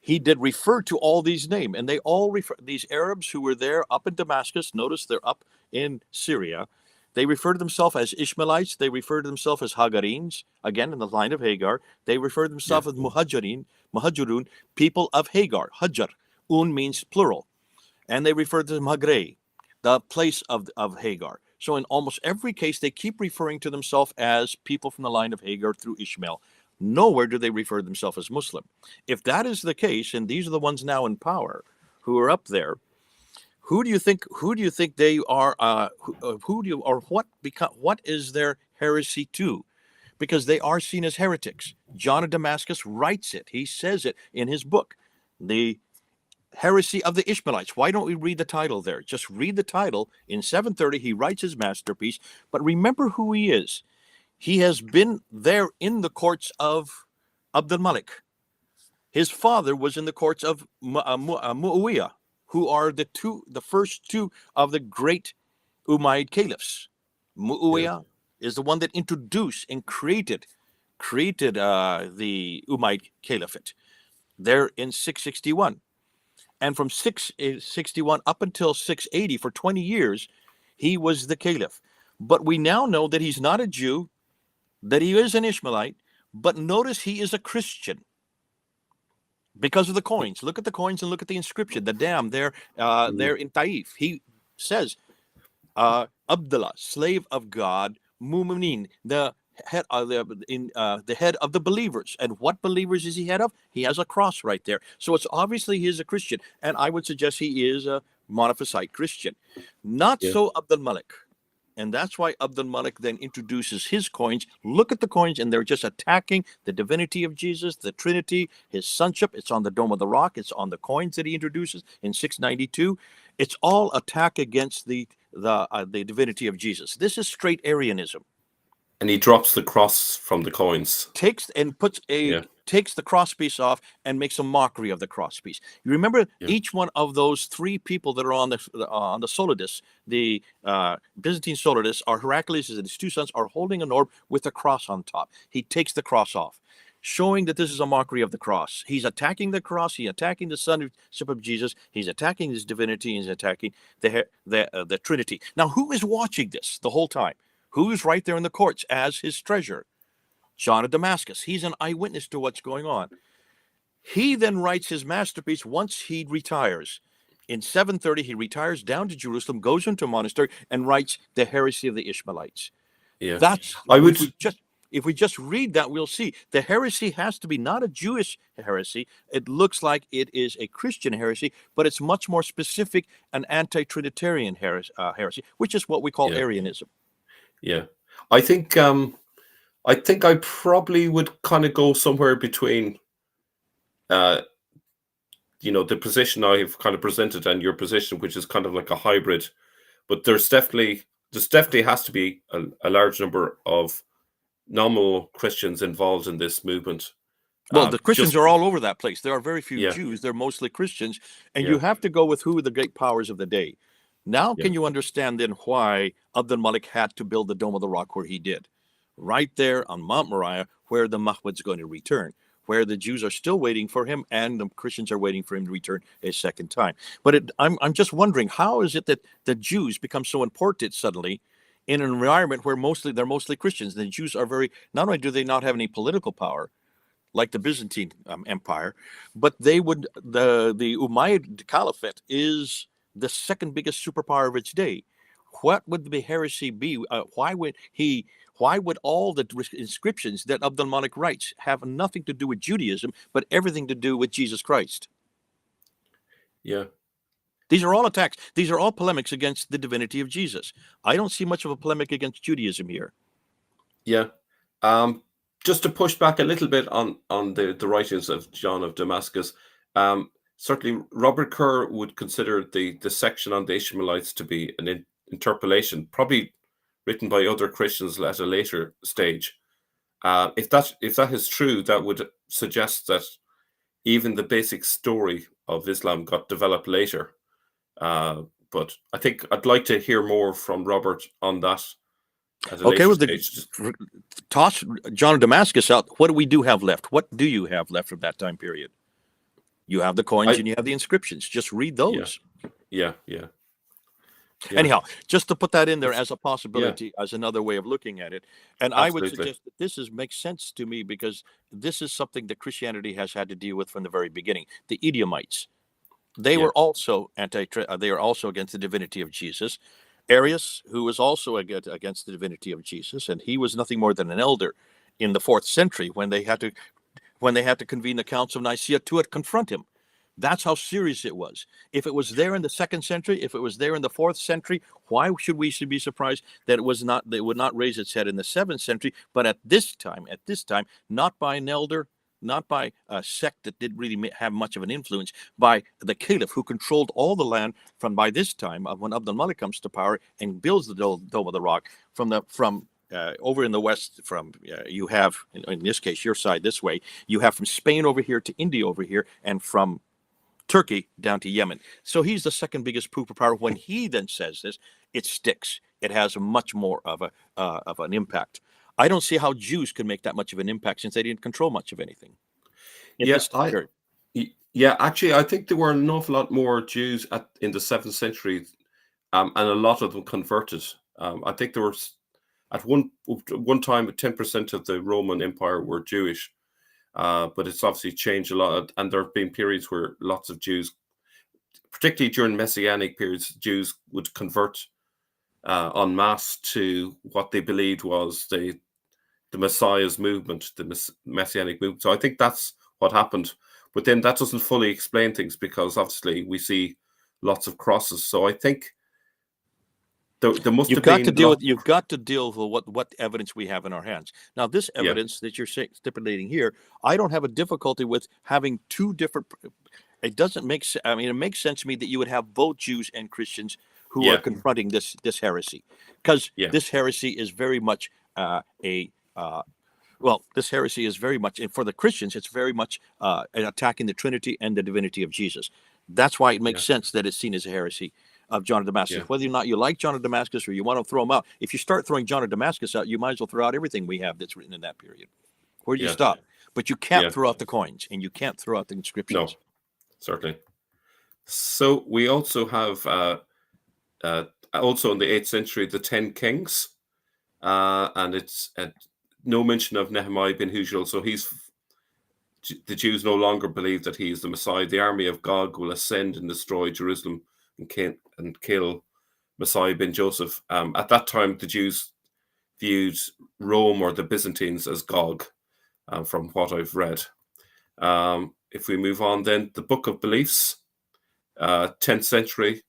He did refer to all these names, and they all refer these Arabs who were there up in Damascus. Notice they're up in Syria. They refer to themselves as Ishmaelites. They refer to themselves as Hagarenes, again in the line of Hagar. They refer to themselves as Muhajirun, people of Hagar. Hajar, means plural. And they refer to them Hagre, the place of Hagar. So in almost every case, they keep referring to themselves as people from the line of Hagar through Ishmael. Nowhere do they refer to themselves as Muslim. If that is the case, and these are the ones now in power who are up there, who do you think they are? What is their heresy to? Because they are seen as heretics. John of Damascus writes it. He says it in his book, The Heresy of the Ishmaelites. Why don't we read the title there? Just read the title. In 730, he writes his masterpiece. But remember who he is. He has been there in the courts of Abd al-Malik. His father was in the courts of Muawiyah, who are the first two of the great Umayyad caliphs. Muawiyah is the one that introduced and created the Umayyad Caliphate there in 661. And from 661 up until 680, for 20 years, he was the caliph. But we now know that he's not a Jew, that he is an Ishmaelite, but notice he is a Christian because of the coins. Look at the coins and look at the inscription, the dam there in Taif. He says, Abdullah, slave of God, Mu'minin, the head of the believers. And what believers is he head of? He has a cross right there. So it's obviously he is a Christian. And I would suggest he is a Monophysite Christian. Not so Abd al-Malik. And that's why Abd al-Malik then introduces his coins. Look at the coins, and they're just attacking the divinity of Jesus, the Trinity, his sonship. It's on the Dome of the Rock. It's on the coins that he introduces in 692. It's all attack against the divinity of Jesus. This is straight Arianism. And he drops the cross from the coins. Takes the cross piece off and makes a mockery of the cross piece. You remember each one of those three people that are on the Solidus, the Byzantine Solidus, are Heraclius and his two sons are holding an orb with a cross on top. He takes the cross off, showing that this is a mockery of the cross. He's attacking the cross. He's attacking the sonship of Jesus. He's attacking his divinity. He's attacking the Trinity. Now, who is watching this the whole time? Who's right there in the courts as his treasurer? John of Damascus. He's an eyewitness to what's going on. He then writes his masterpiece once he retires. In 730, he retires down to Jerusalem, goes into a monastery, and writes The Heresy of the Ishmaelites. Yeah. If we just read that, we'll see the heresy has to be not a Jewish heresy. It looks like it is a Christian heresy, but it's much more specific, an anti-Trinitarian heresy, which is what we call Arianism. Yeah, I think I probably would kind of go somewhere between, the position I've kind of presented and your position, which is kind of like a hybrid. But there's definitely has to be a large number of nominal Christians involved in this movement. Well, the Christians are all over that place. There are very few Jews. They're mostly Christians. And you have to go with who are the great powers of the day. Now, can you understand then why Abd al-Malik had to build the Dome of the Rock where he did? Right there on Mount Moriah, where the Mahmud's going to return, where the Jews are still waiting for him and the Christians are waiting for him to return a second time. But I'm just wondering, how is it that the Jews become so important suddenly in an environment where they're mostly Christians? The Jews are not only do they not have any political power, like the Byzantine Empire, but the Umayyad Caliphate is the second biggest superpower of its day. What would the heresy be? Why would all the inscriptions that Abd al-Malik writes have nothing to do with Judaism, but everything to do with Jesus Christ? Yeah. These are all attacks. These are all polemics against the divinity of Jesus. I don't see much of a polemic against Judaism here. Yeah. just to push back a little bit on the writings of John of Damascus, certainly Robert Kerr would consider the section on the Ishmaelites to be an interpolation, probably written by other Christians at a later stage. If that is true, that would suggest that even the basic story of Islam got developed later. But I think I'd like to hear more from Robert on that at a Okay, later with stage. toss John of Damascus out. What do we have left? What do you have left from that time period? You have the coins and you have the inscriptions. Just read those. Yeah. Anyhow, just to put that in there as a possibility, as another way of looking at it. And I would suggest that this makes sense to me because this is something that Christianity has had to deal with from the very beginning. The Edomites, they were also they are also against the divinity of Jesus. Arius, who was also against the divinity of Jesus, and he was nothing more than an elder in the 4th century when they had to convene the Council of Nicaea to confront him. That's how serious it was. If it was there in the 2nd century, if it was there in the 4th century, why should we be surprised that it would not raise its head in the 7th century? But at this time, not by an elder, not by a sect that didn't really have much of an influence, by the caliph who controlled all the land from by this time when Abd al-Malik comes to power and builds the Dome of the Rock from over in the west, you have, in this case, your side this way, you have from Spain over here to India over here, and from Turkey down to Yemen. So he's the second biggest power. When he then says this, it sticks. It has much more of an impact. I don't see how Jews can make that much of an impact since they didn't control much of anything. Actually, I think there were an awful lot more Jews in the 7th century, and a lot of them converted. I think there were at one time 10% of the Roman Empire were Jewish. But it's obviously changed a lot, and there have been periods where lots of Jews, particularly during Messianic periods, Jews would convert en masse to what they believed was the Messiah's movement, the Messianic movement. So I think that's what happened. But then that doesn't fully explain things because obviously we see lots of crosses. So I think there must have been. You've got to deal with what evidence we have in our hands. Now, this evidence that you're stipulating here, I don't have a difficulty with having two different. It doesn't make sense. I mean, it makes sense to me that you would have both Jews and Christians who are confronting this heresy, because this heresy is very much this heresy is very much, and for the Christians, it's very much attacking the Trinity and the divinity of Jesus. That's why it makes sense that it's seen as a heresy of John of Damascus. Whether or not you like John of Damascus or you want to throw him out, if you start throwing John of Damascus out, you might as well throw out everything we have that's written in that period. Where do you stop? But you can't throw out the coins, and you can't throw out the inscriptions. No, certainly. So we also have, also in the 8th century, the 10 kings, and it's no mention of Nehemiah ben Huziel. So the Jews no longer believe that he is the Messiah. The army of Gog will ascend and destroy Jerusalem and kill Messiah ben Joseph. At that time, the Jews viewed Rome or the Byzantines as Gog, from what I've read. If we move on then, the Book of Beliefs, 10th century.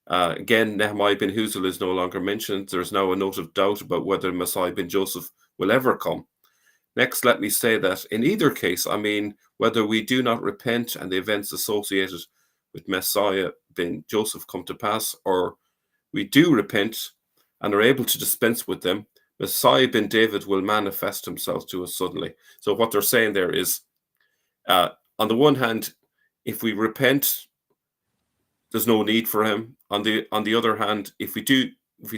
Again, Nehemiah ben Huziel is no longer mentioned. There is now a note of doubt about whether Messiah ben Joseph will ever come. Next, let me say that in either case, I mean, whether we do not repent and the events associated with Messiah ben Joseph come to pass, or we do repent and are able to dispense with them, Messiah ben David will manifest himself to us suddenly. So what they're saying there is, on the one hand, if we repent, there's no need for him. On the other hand, if we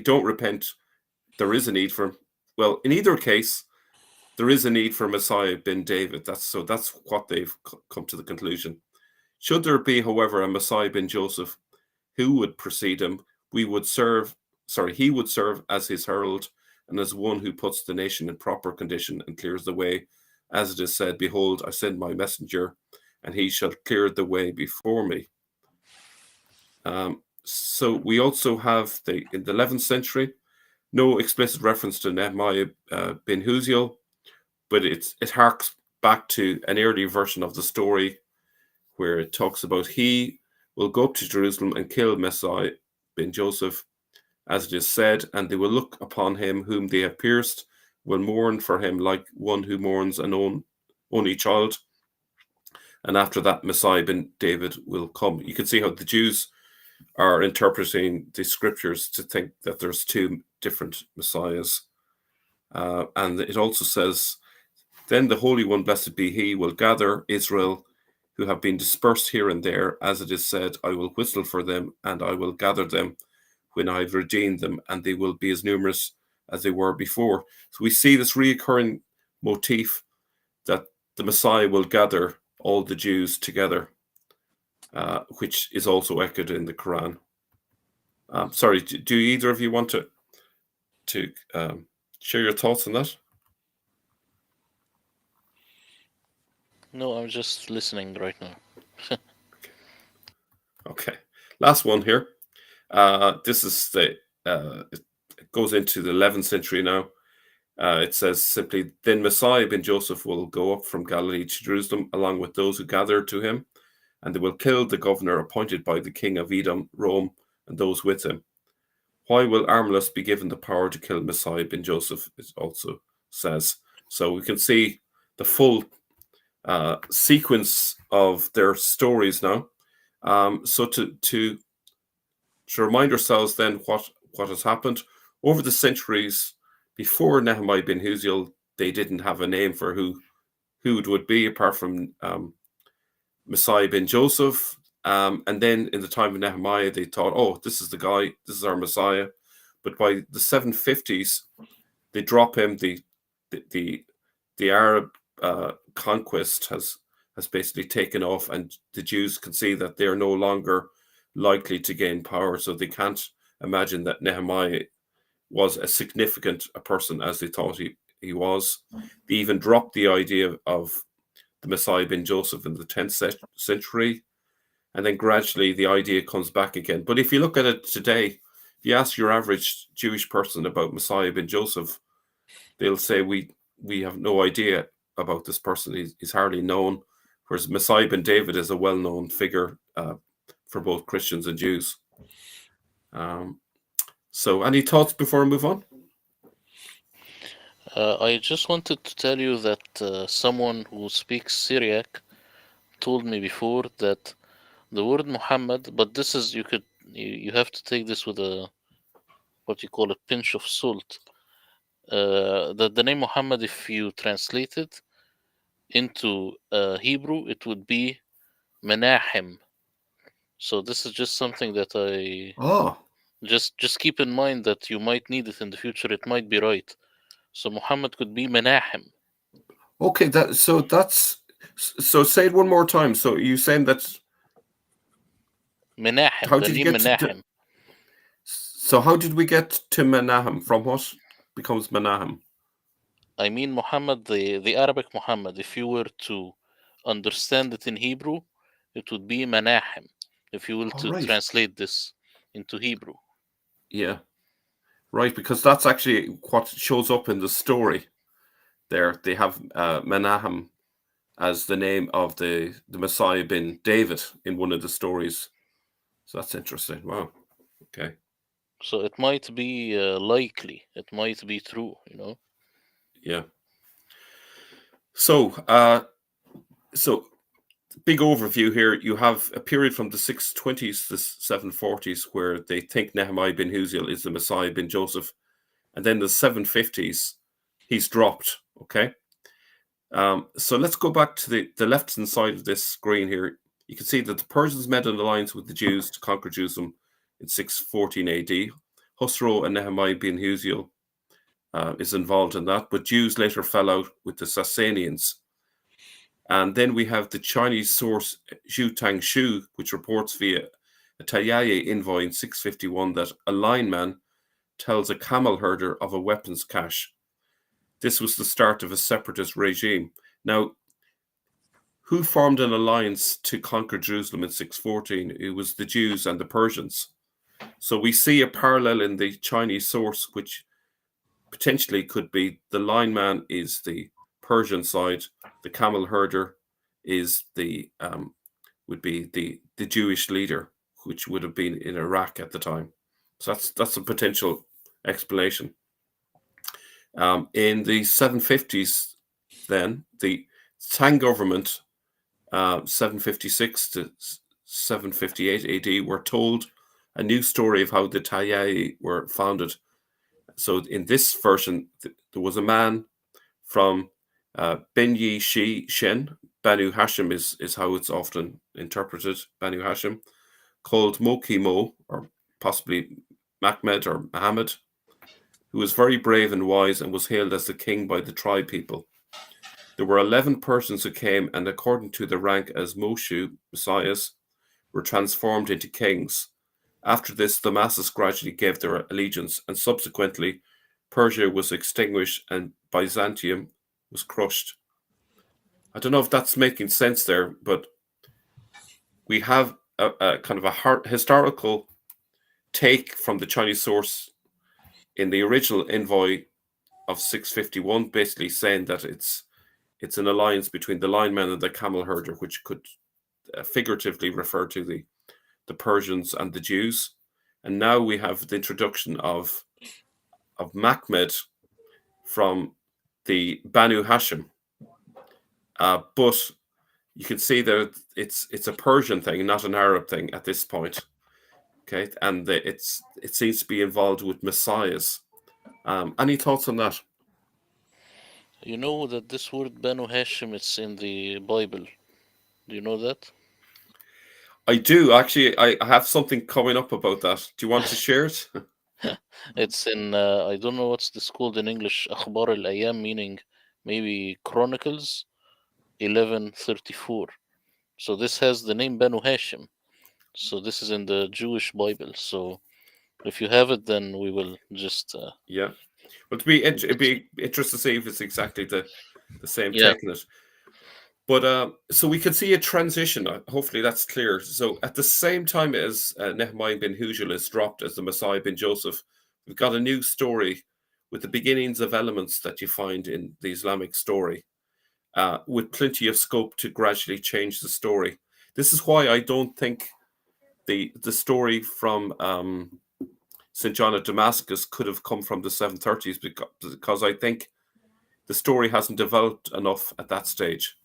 don't repent, there is a need for him. Well, in either case, there is a need for Messiah ben David. That's what they've come to the conclusion. Should there be, however, a Messiah ben Joseph who would precede him, he would serve as his herald and as one who puts the nation in proper condition and clears the way. As it is said, behold, I send my messenger, and he shall clear the way before me. So we also have in the 11th century, no explicit reference to Nehemiah ben Huziel, but it harks back to an early version of the story where it talks about he will go up to Jerusalem and kill Messiah ben Joseph, as it is said, and they will look upon him whom they have pierced will mourn for him like one who mourns an only child. And after that, Messiah ben David will come. You can see how the Jews are interpreting the scriptures to think that there's two different Messiahs. And it also says, then the Holy One, blessed be he, will gather Israel, who have been dispersed here and there. As it is said, I will whistle for them, and I will gather them when I have redeemed them, and they will be as numerous as they were before. So we see this recurring motif that the Messiah will gather all the Jews together, which is also echoed in the Quran. Sorry, do either of you want to share your thoughts on that? No, I'm just listening right now. Okay. Last one here. This is it goes into the 11th century now. It says simply, then Messiah ben Joseph will go up from Galilee to Jerusalem along with those who gathered to him, and they will kill the governor appointed by the king of Edom, Rome, and those with him. Why will Armilus be given the power to kill Messiah ben Joseph? It also says. So we can see the full sequence of their stories now. So to remind ourselves then what has happened over the centuries before Nehemiah ben Huziel, they didn't have a name for who it would be apart from Messiah ben Joseph. And then in the time of Nehemiah, they thought, oh, this is the guy, this is our Messiah. But by the 750s, they drop him. The Arab conquest has basically taken off, and the Jews can see that they are no longer likely to gain power. So they can't imagine that Nehemiah was as significant a person as they thought he was. They even dropped the idea of the Messiah ben Joseph in the 10th century. And then gradually the idea comes back again. But if you look at it today, if you ask your average Jewish person about Messiah ben Joseph, they'll say, we have no idea about this person. He's hardly known. Whereas Messiah ben David is a well-known figure for both Christians and Jews. So any thoughts before we move on? I just wanted to tell you that someone who speaks Syriac told me before that the word Muhammad, but this is you have to take this with a what you call a pinch of salt. That the name Muhammad, if you translate it into Hebrew, it would be Menachem. So this is just something that I just keep in mind that you might need it in the future. It might be right. So Muhammad could be Menachem. Okay, so say it one more time. So you saying that Menachem. how The did you name get Menachem. so how did we get to Menahem? From what becomes Menahem? I mean Muhammad, the Arabic Muhammad. If you were to understand it in Hebrew, it would be Menachem. If you will to Right. translate this into Hebrew. Yeah. Right, because that's actually what shows up in the story there. They have Menahem as the name of the Messiah ben David in one of the stories. So that's interesting. Wow. Okay. So it might be likely. It might be true, Yeah. So, big overview here. You have a period from the 620s to 740s where they think Nehemiah ben Huziel is the Messiah ben Joseph. And then the 750s, he's dropped. Okay. So let's go back to the left-hand side of this screen here. You can see that the Persians made an alliance with the Jews to conquer Jerusalem in 614 AD. Husro and Nehemiah ben Huziel is involved in that, but Jews later fell out with the Sasanians. And then we have the Chinese source Zhu Tangshu, which reports via a Tayaye envoy in 651 that a lineman tells a camel herder of a weapons cache. This was the start of a separatist regime. Now, who formed an alliance to conquer Jerusalem in 614? It was the Jews and the Persians. So we see a parallel in the Chinese source, which potentially could be the lineman is the Persian side, the camel herder is would be the Jewish leader, which would have been in Iraq at the time. So that's a potential explanation. In the 750s, then the Tang government, 756 to 758 AD, were told a new story of how the Taiyai were founded. So in this version, there was a man from Ben Yi Shi Shen, Banu Hashim is how it's often interpreted, Banu Hashim, called Moki Mo, or possibly Mahmed or Muhammad, who was very brave and wise and was hailed as the king by the tribe people. There were 11 persons who came, and according to the rank as Moshe, messiahs, were transformed into kings. After this, the masses gradually gave their allegiance, and subsequently, Persia was extinguished and Byzantium was crushed. I don't know if that's making sense there, but we have a kind of a historical take from the Chinese source in the original envoy of 651, basically saying that it's an alliance between the lineman and the camel herder, which could figuratively refer to the Persians and the Jews. And now we have the introduction of Mahmed from the Banu Hashim. But you can see that it's a Persian thing, not an Arab thing at this point. Okay, and it seems to be involved with messiahs. Any thoughts on that? You know that this word Banu Hashim it's in the Bible. Do you know that? I do actually. I have something coming up about that. Do you want to share it? It's in I don't know what's this called in English. Akhbar al-Ayam, meaning maybe Chronicles 11:34. So this has the name Banu Hashim. So this is in the Jewish Bible. So if you have it, then we will just Yeah. Well, it'd be interesting to see if it's exactly the same yeah. take on it. But so we can see a transition. Hopefully that's clear. So at the same time as Nehemiah bin Hujal is dropped as the Messiah bin Joseph, we've got a new story with the beginnings of elements that you find in the Islamic story, with plenty of scope to gradually change the story. This is why I don't think the story from St. John of Damascus could have come from the 730s, because I think the story hasn't developed enough at that stage.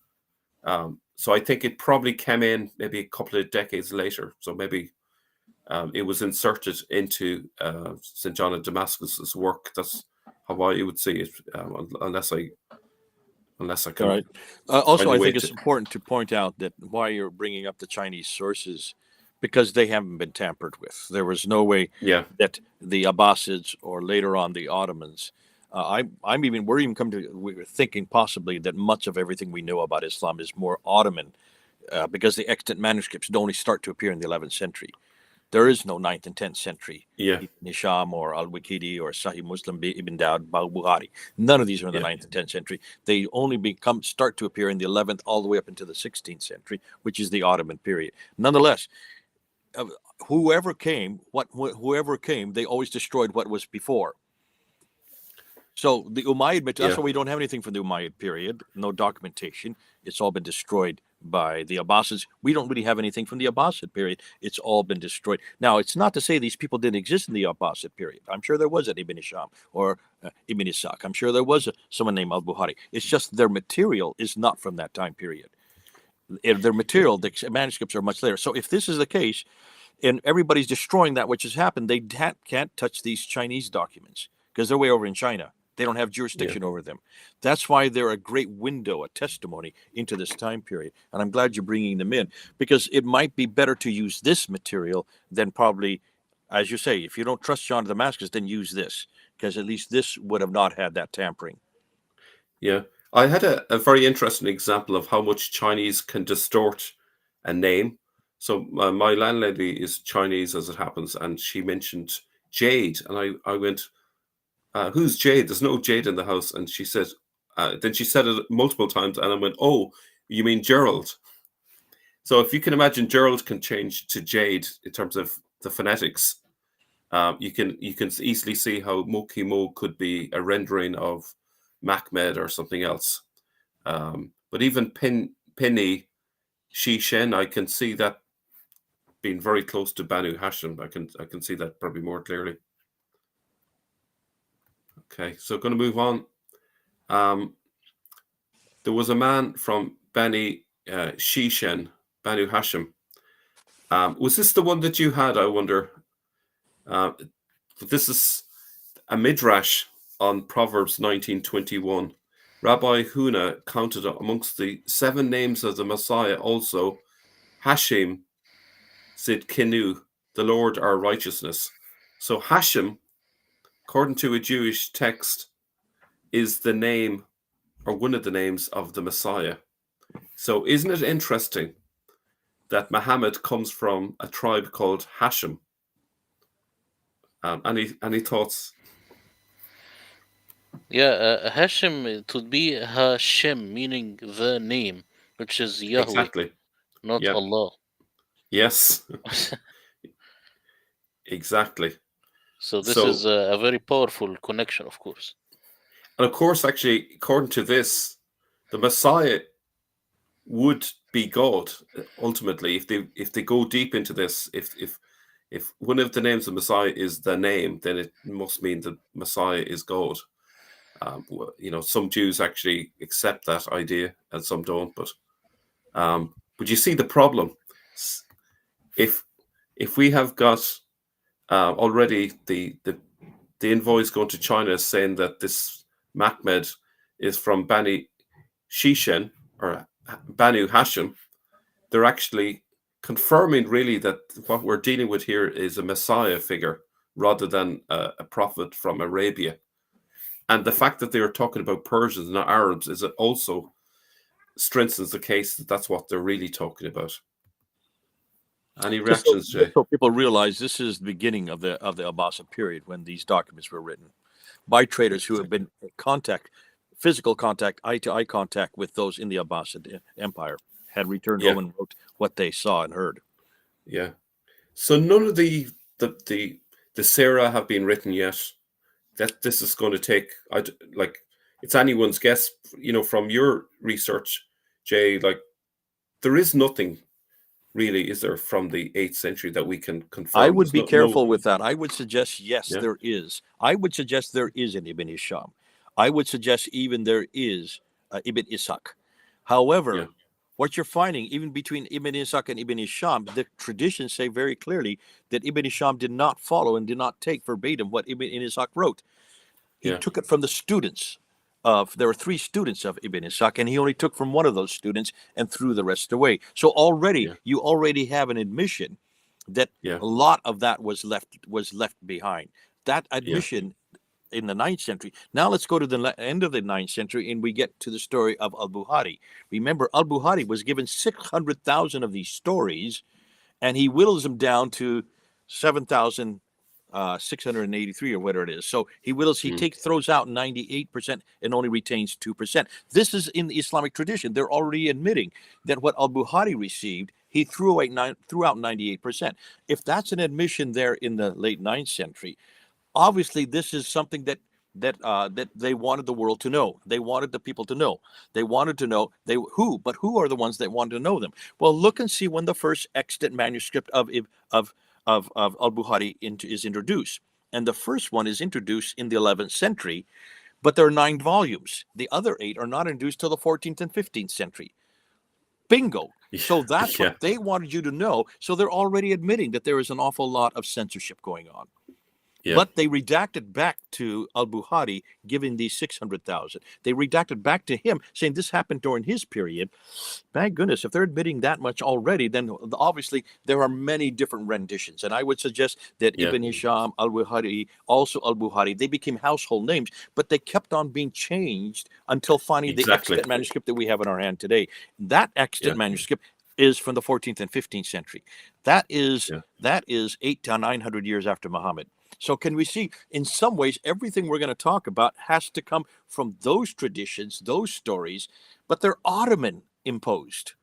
So I think it probably came in maybe a couple of decades later. So maybe it was inserted into St. John of Damascus's work. That's how I would see it, unless I can All right. Also, find a I way think it's to. important to point out that why you're bringing up the Chinese sources, because they haven't been tampered with. There was no way Yeah, that the Abbasids or later on the Ottomans. We're even we're thinking possibly that much of everything we know about Islam is more Ottoman, because the extant manuscripts don't only start to appear in the 11th century. There is no 9th and 10th century yeah, Ibn Hisham or Al-Waqidi or Sahih Muslim Ibn Dawud, Bukhari. None of these are in the yeah, 9th and 10th century. They only start to appear in the 11th all the way up into the 16th century, which is the Ottoman period. Nonetheless, uh, whoever came, they always destroyed what was before. So the Umayyad, that's yeah, why we don't have anything from the Umayyad period, no documentation. It's all been destroyed by the Abbasids. We don't really have anything from the Abbasid period. It's all been destroyed. Now, it's not to say these people didn't exist in the Abbasid period. I'm sure there was an Ibn Hisham or Ibn Ishaq. I'm sure there was someone named Al-Bukhari. It's just their material is not from that time period. Their yeah, material, the manuscripts are much later. So if this is the case, and everybody's destroying that which has happened, they can't touch these Chinese documents because they're way over in China. They don't have yeah, jurisdiction over them. That's why they're a great window, a testimony into this time period. And I'm glad you're bringing them in, because it might be better to use this material than probably, as you say, if you don't trust John of Damascus, then use this, because at least this would have not had that tampering. yeah. I had a very interesting example of how much Chinese can distort a name. So my landlady is Chinese, as it happens, and she mentioned Jade, and I went, who's Jade? There's no Jade in the house. And she said, then she said it multiple times, and I went, oh, you mean Gerald? So if you can imagine, Gerald can change to Jade in terms of the phonetics. You can easily see how Moki Mo could be a rendering of Mahmed or something else. But even Penny Shi Shen, I can see that being very close to Banu Hashim. I can see that probably more clearly. Okay, so going to move on. There was a man from Bani Shishen, Banu Hashim. Was this the one that you had, I wonder? This is a midrash on Proverbs 19:21. Rabbi Huna counted amongst the 7 names of the Messiah also Hashim Sidkenu, the Lord our righteousness. So Hashim, according to a Jewish text, is the name or one of the names of the Messiah. So isn't it interesting that Muhammad comes from a tribe called Hashim? Any thoughts? Yeah, Hashem, it would be Hashem, meaning the name, which is Yahweh, Exactly. not Yeah. Allah. Yes. Exactly. So this So- is a very powerful connection, of course. And of course, actually, according to this, the Messiah would be God ultimately if they go deep into this. If one of the names of Messiah is the name, then it must mean that Messiah is God. Some Jews actually accept that idea and some don't. But you see the problem. If we have got already the invoice going to China saying that this Mahmed is from Bani Shishen or Banu Hashim, they're actually confirming really that what we're dealing with here is a Messiah figure rather than a prophet from Arabia. And the fact that they are talking about Persians, not Arabs, is it also strengthens the case that that's what they're really talking about. Any reactions, Jay? So people realize this is the beginning of the Abbasid period when these documents were written by traders who have been in contact, physical contact, eye-to-eye contact with those in the Abbasid Empire, had returned home and wrote what they saw and heard. Yeah. So none of the Sarah have been written yet. That this is going to take, it's anyone's guess, from your research, Jay, there is nothing really, is there, from the 8th century that we can confirm? I would be careful with that. I would suggest, yes, there is. I would suggest there is an Ibn Hisham. I would suggest even there is Ibn Ishaq. However, what you're finding, even between Ibn Ishaq and Ibn Hisham, the traditions say very clearly that Ibn Hisham did not follow and did not take verbatim what Ibn Ishaq wrote. He took it from the students. There were 3 students of Ibn Ishaq, and he only took from one of those students and threw the rest away. So already, you already have an admission that a lot of that was left behind. That admission in the 9th century. Now let's go to the end of the 9th century, and we get to the story of Al-Bukhari. Remember, Al-Bukhari was given 600,000 of these stories, and he whittles them down to 7,683 or whatever it is. So he throws out 98% and only retains 2%. This is in the Islamic tradition. They're already admitting that what Al-Bukhari received, he threw out 98%. If that's an admission there in the late 9th century, obviously this is something that they wanted the world to know. They wanted the people to know. They wanted to know who are the ones that wanted to know them? Well, look and see when the first extant manuscript of Al-Bukhari is introduced. And the first one is introduced in the 11th century, but there are 9 volumes. The other 8 are not introduced till the 14th and 15th century. Bingo. So that's what they wanted you to know. So they're already admitting that there is an awful lot of censorship going on. But they redacted back to Al-Bukhari, giving these 600,000. They redacted back to him, saying this happened during his period. Thank goodness, if they're admitting that much already, then obviously there are many different renditions. And I would suggest that Ibn Hisham, Al-Bukhari, also Al-Bukhari, they became household names, but they kept on being changed until finally the extant manuscript that we have in our hand today. That extant manuscript is from the 14th and 15th century. That is 800 to 900 years after Muhammad. So can we see, in some ways, everything we're going to talk about has to come from those traditions, those stories, but they're Ottoman imposing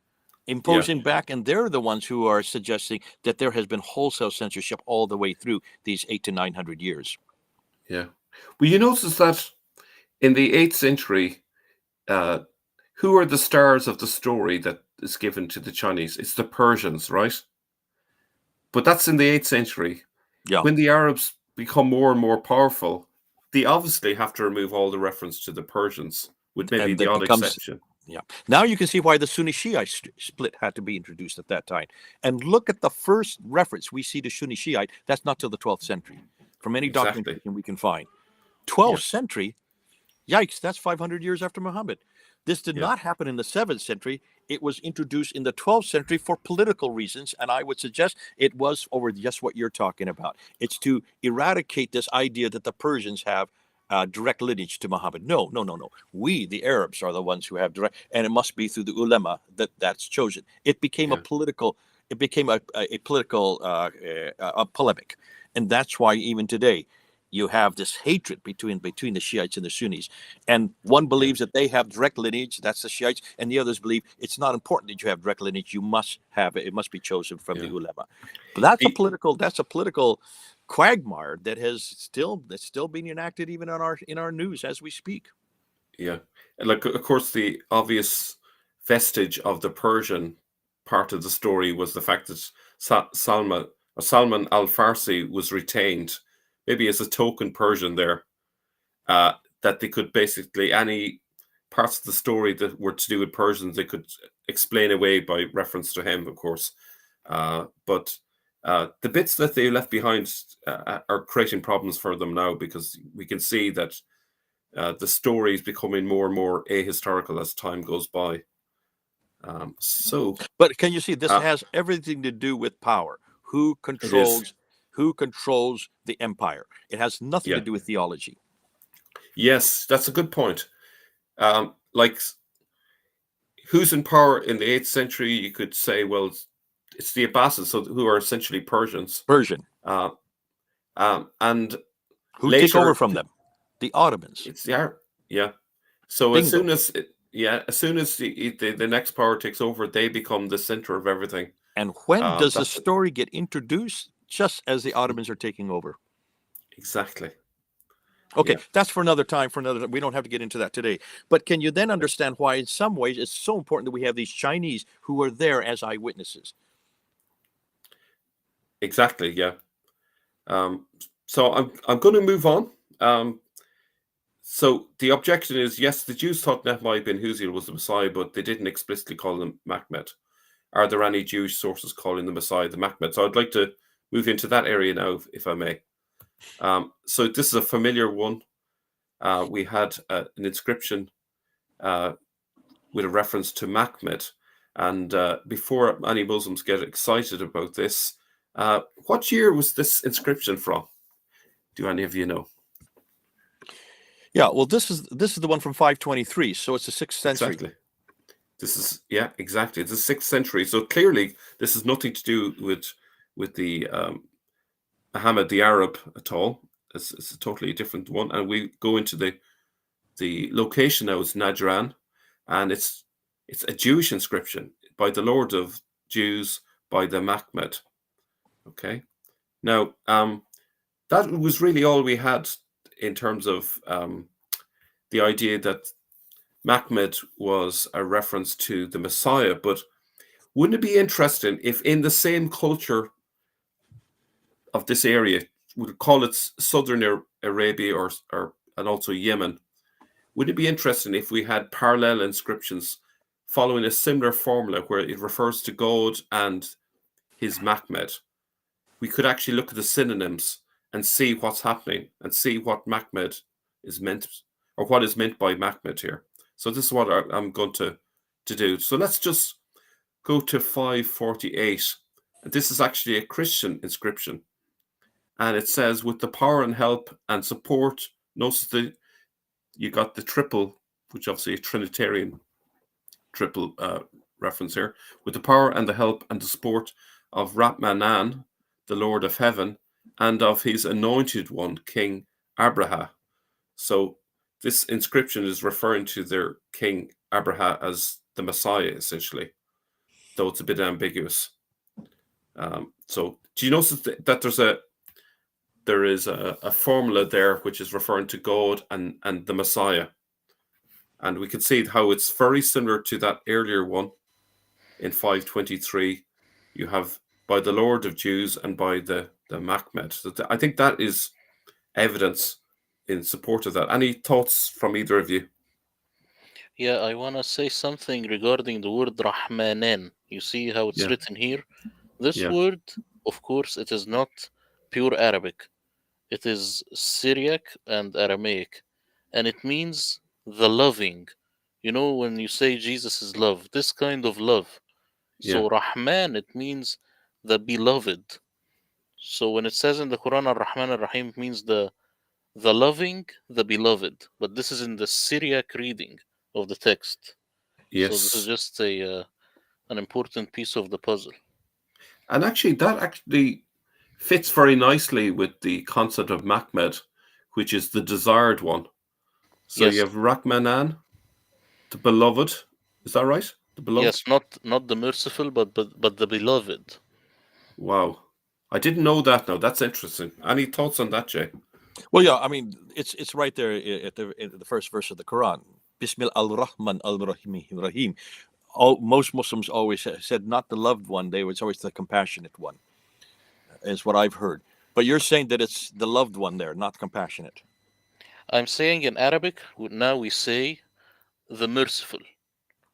back, and they're the ones who are suggesting that there has been wholesale censorship all the way through these 800 to 900 years. Yeah. Well, you notice that in the 8th century, who are the stars of the story that is given to the Chinese? It's the Persians, right? But that's in the 8th century. Yeah. When the Arabs become more and more powerful, they obviously have to remove all the reference to the Persians, with maybe And the that odd becomes, exception. yeah. Now you can see why the Sunni Shiite split had to be introduced at that time. And look at the first reference we see to Sunni Shiite. That's not till the 12th century, from any Exactly. documentation we can find. 12th Yeah. century, yikes, that's 500 years after Muhammad. This did Yeah. not happen in the 7th century. It was introduced in the 12th century for political reasons, and I would suggest it was over just what you're talking about. It's to eradicate this idea that the Persians have direct lineage to Muhammad. No, no, no, no. We, the Arabs, are the ones who have direct, and it must be through the ulema that's chosen. It became a Yeah. political. It became a political a polemic, and that's why even today you have this hatred between the Shiites and the Sunnis. And one believes that they have direct lineage, that's the Shiites, and the others believe it's not important that you have direct lineage. You must have it. It must be chosen from the Yeah. ulema. But that's a E- political quagmire that's still being enacted even on in our news as we speak. Yeah. And like, of course, the obvious vestige of the Persian part of the story was the fact that Salman al-Farsi was retained, maybe as a token Persian there, that they could basically, any parts of the story that were to do with Persians, they could explain away by reference to him, of course. But the bits that they left behind are creating problems for them now, because we can see that the story is becoming more and more ahistorical as time goes by. But can you see this Uh, has everything to do with power? it is, Who controls the empire? It has nothing to yeah, do with theology. yes, that's a good point. Like, who's in power in the 8th century? You could say, well, it's the Abbasids, so who are essentially Persians. Persian. Uh, and Who take over later, from them? The Ottomans. it's the yeah. So as Bingo. soon as as soon as the next power takes over, they become the center of everything. And when does the That's story get introduced? Just as the Ottomans are taking over. exactly. Okay, Yeah. that's for another time. We don't have to get into that today. But can you then understand why, in some ways, it's so important that we have these Chinese who are there as eyewitnesses? Exactly. Yeah. So I'm going to move on. So the objection is, yes, the Jews thought Nehemiah ben Huziel was the Messiah, but they didn't explicitly call him Machmed. Are there any Jewish sources calling the Messiah the Machmed? So I'd like to move into that area now, if I may. So this is a familiar one. We had an inscription with a reference to Machmed. And before any Muslims get excited about this, what year was this inscription from? Do any of you know? Yeah, well, this is the one from 523, so it's the 6th century. Exactly. This is, yeah, exactly. It's the 6th century. So clearly, this has nothing to do with the Muhammad the Arab at all. It's a totally different one. And we go into the location now. It's Najran, and it's a Jewish inscription by the Lord of Jews, by the Machmed. Okay. Now, that was really all we had in terms of the idea that Machmed was a reference to the Messiah. But wouldn't it be interesting if in the same culture of this area, we'll call it Southern Arabia or and also Yemen, wouldn't it be interesting if we had parallel inscriptions following a similar formula where it refers to God and his Machmed? We could actually look at the synonyms and see what's happening and see what Machmed is meant, or what is meant by Machmed here. So this is what I'm going to do. So let's just go to 548. And this is actually a Christian inscription. And it says, with the power and help and support, notice you got the triple, which obviously a Trinitarian triple reference here, with the power and the help and the support of Ratmanan, the Lord of Heaven, and of his anointed one, King Abraha. So this inscription is referring to their King Abraha as the Messiah, essentially, though it's a bit ambiguous. So do you notice that there is a formula there which is referring to God and the Messiah? And we can see how it's very similar to that earlier one in 523. You have by the Lord of Jews and by the Machmed. So I think that is evidence in support of that. Any thoughts from either of you? Yeah, I want to say something regarding the word Rahmanan. You see how it's Yeah. written here? This Yeah. word, of course, it is not pure Arabic. It is Syriac and Aramaic, and it means the loving. You know, when you say Jesus is love, this kind of love. Yeah. So Rahman, it means the beloved. So when it says in the Quran Ar-Rahman Ar-Rahim, it means the loving, the beloved. But this is in the Syriac reading of the text. So this is Yes. just a an important piece of the puzzle. And actually, that actually fits very nicely with the concept of Mahmed, which is the desired one. So you Yes, have Rahmanan, the beloved. Is that right? The beloved? yes, not the merciful, but the beloved. Wow. I didn't know that now. That's interesting. Any thoughts on that, Jay? Well, yeah, I mean, it's right there at the first verse of the Quran. Bismillah al-Rahman al-Rahim. Most Muslims always said not the loved one; it's always the compassionate one, is what I've heard. But you're saying that it's the loved one there, not compassionate. I'm saying in Arabic, now we say the merciful.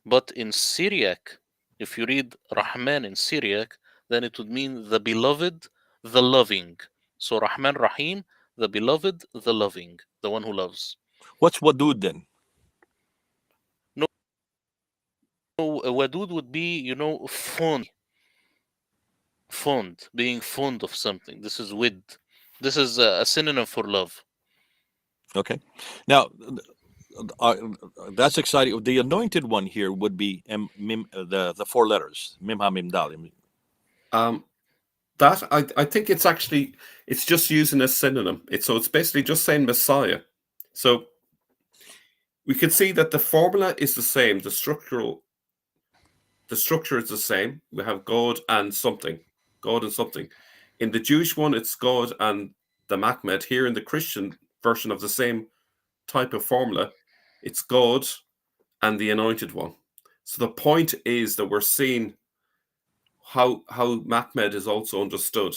But in Syriac, if you read Rahman in Syriac, then it would mean the beloved, the loving. So Rahman Rahim, the beloved, the loving, the one who loves. What's wadud then? No, Wadud would be, fond, being fond of something. This is wid. This is a synonym for love. Okay, now uh, that's exciting. The anointed one here would be the four letters Mim Ha Mim Dal. That I think it's just using a synonym. It's basically just saying Messiah. So we can see that the formula is the same. The structure is the same. We have God and something. God and something. In the Jewish one, it's God and the Mahmed. Here in the Christian version of the same type of formula, it's God and the anointed one. So the point is that we're seeing how Mahmed is also understood.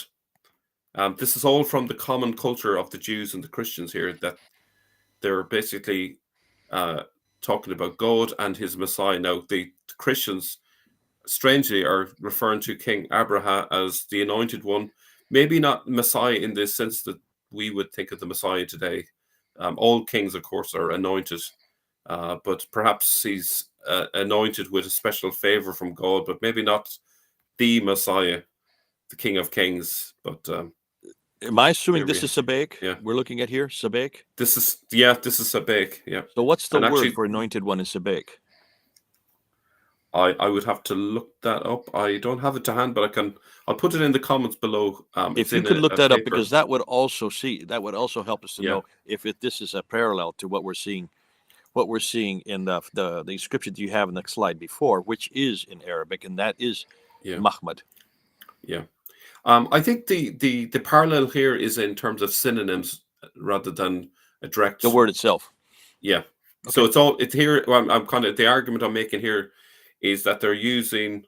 This is all from the common culture of the Jews and the Christians here, that they're basically talking about God and his Messiah. Now, the Christians, strangely, are referring to King Abraham as the anointed one. Maybe not Messiah in the sense that we would think of the Messiah today. All kings, of course, are anointed, but perhaps he's anointed with a special favor from God, but maybe not the Messiah, the King of Kings. But Am I assuming there this we, is Sabek? yeah, We're looking at here, Sabek. this is Sabek, yeah. So what's the And word actually, for anointed one in Sabek? I would have to look that up. I don't have it to hand, but I'll put it in the comments below. It's If you in could look a that up, paper. because that would also help us to Yeah, know if this is a parallel to what we're seeing in the scripture that you have in the slide before, which is in Arabic, and that is yeah, Mahmud. yeah. I think the parallel here is in terms of synonyms rather than a direct. The word itself. Yeah. So Okay. it's here. Well, I'm kind of, the argument I'm making here is that they're using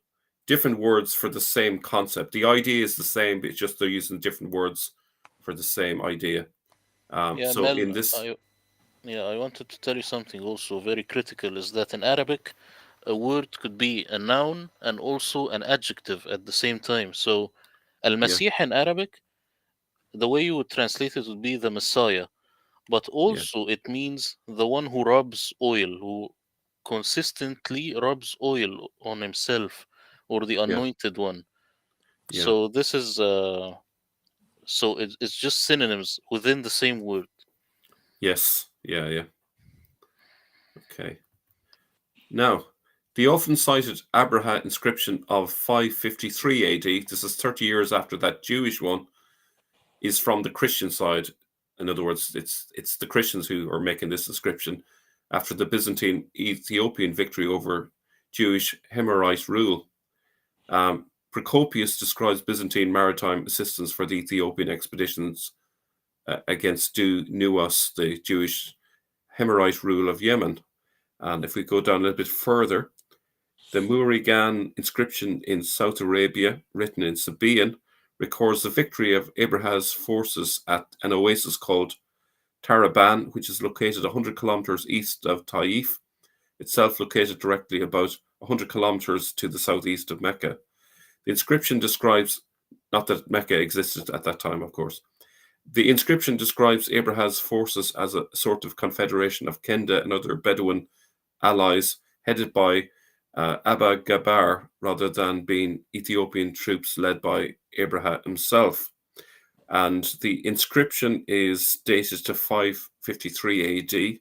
different words for the same concept. The idea is the same, but it's just they're using different words for the same idea. Yeah, So Mel, in this, I wanted to tell you something also very critical is that in Arabic, a word could be a noun and also an adjective at the same time. So, yeah, Al-Masih in Arabic, the way you would translate it would be the Messiah, but yeah, also it means the one who rubs oil, who consistently rubs oil on himself, or the yeah, anointed one. yeah. So this is it's just synonyms within the same word. Yes, yeah, yeah. Okay. Now, the often cited Abraha inscription of 553 AD, this is 30 years after that Jewish one, is from the Christian side. In other words, it's the Christians who are making this inscription after the Byzantine Ethiopian victory over Jewish Himmerite rule. Procopius describes Byzantine maritime assistance for the Ethiopian expeditions against Du Nuwas, the Jewish Himmerite rule of Yemen. And if we go down a little bit further, the Murigan inscription in South Arabia, written in Sabaean, records the victory of Abraham's forces at an oasis called Taraban, which is located 100 kilometers east of Taif, itself located directly about 100 kilometers to the southeast of Mecca. The inscription describes, not that Mecca existed at that time, of course. The inscription describes Abraha's forces as a sort of confederation of Kenda and other Bedouin allies headed by Abba Gabar rather than being Ethiopian troops led by Abraham himself. And the inscription is dated to 553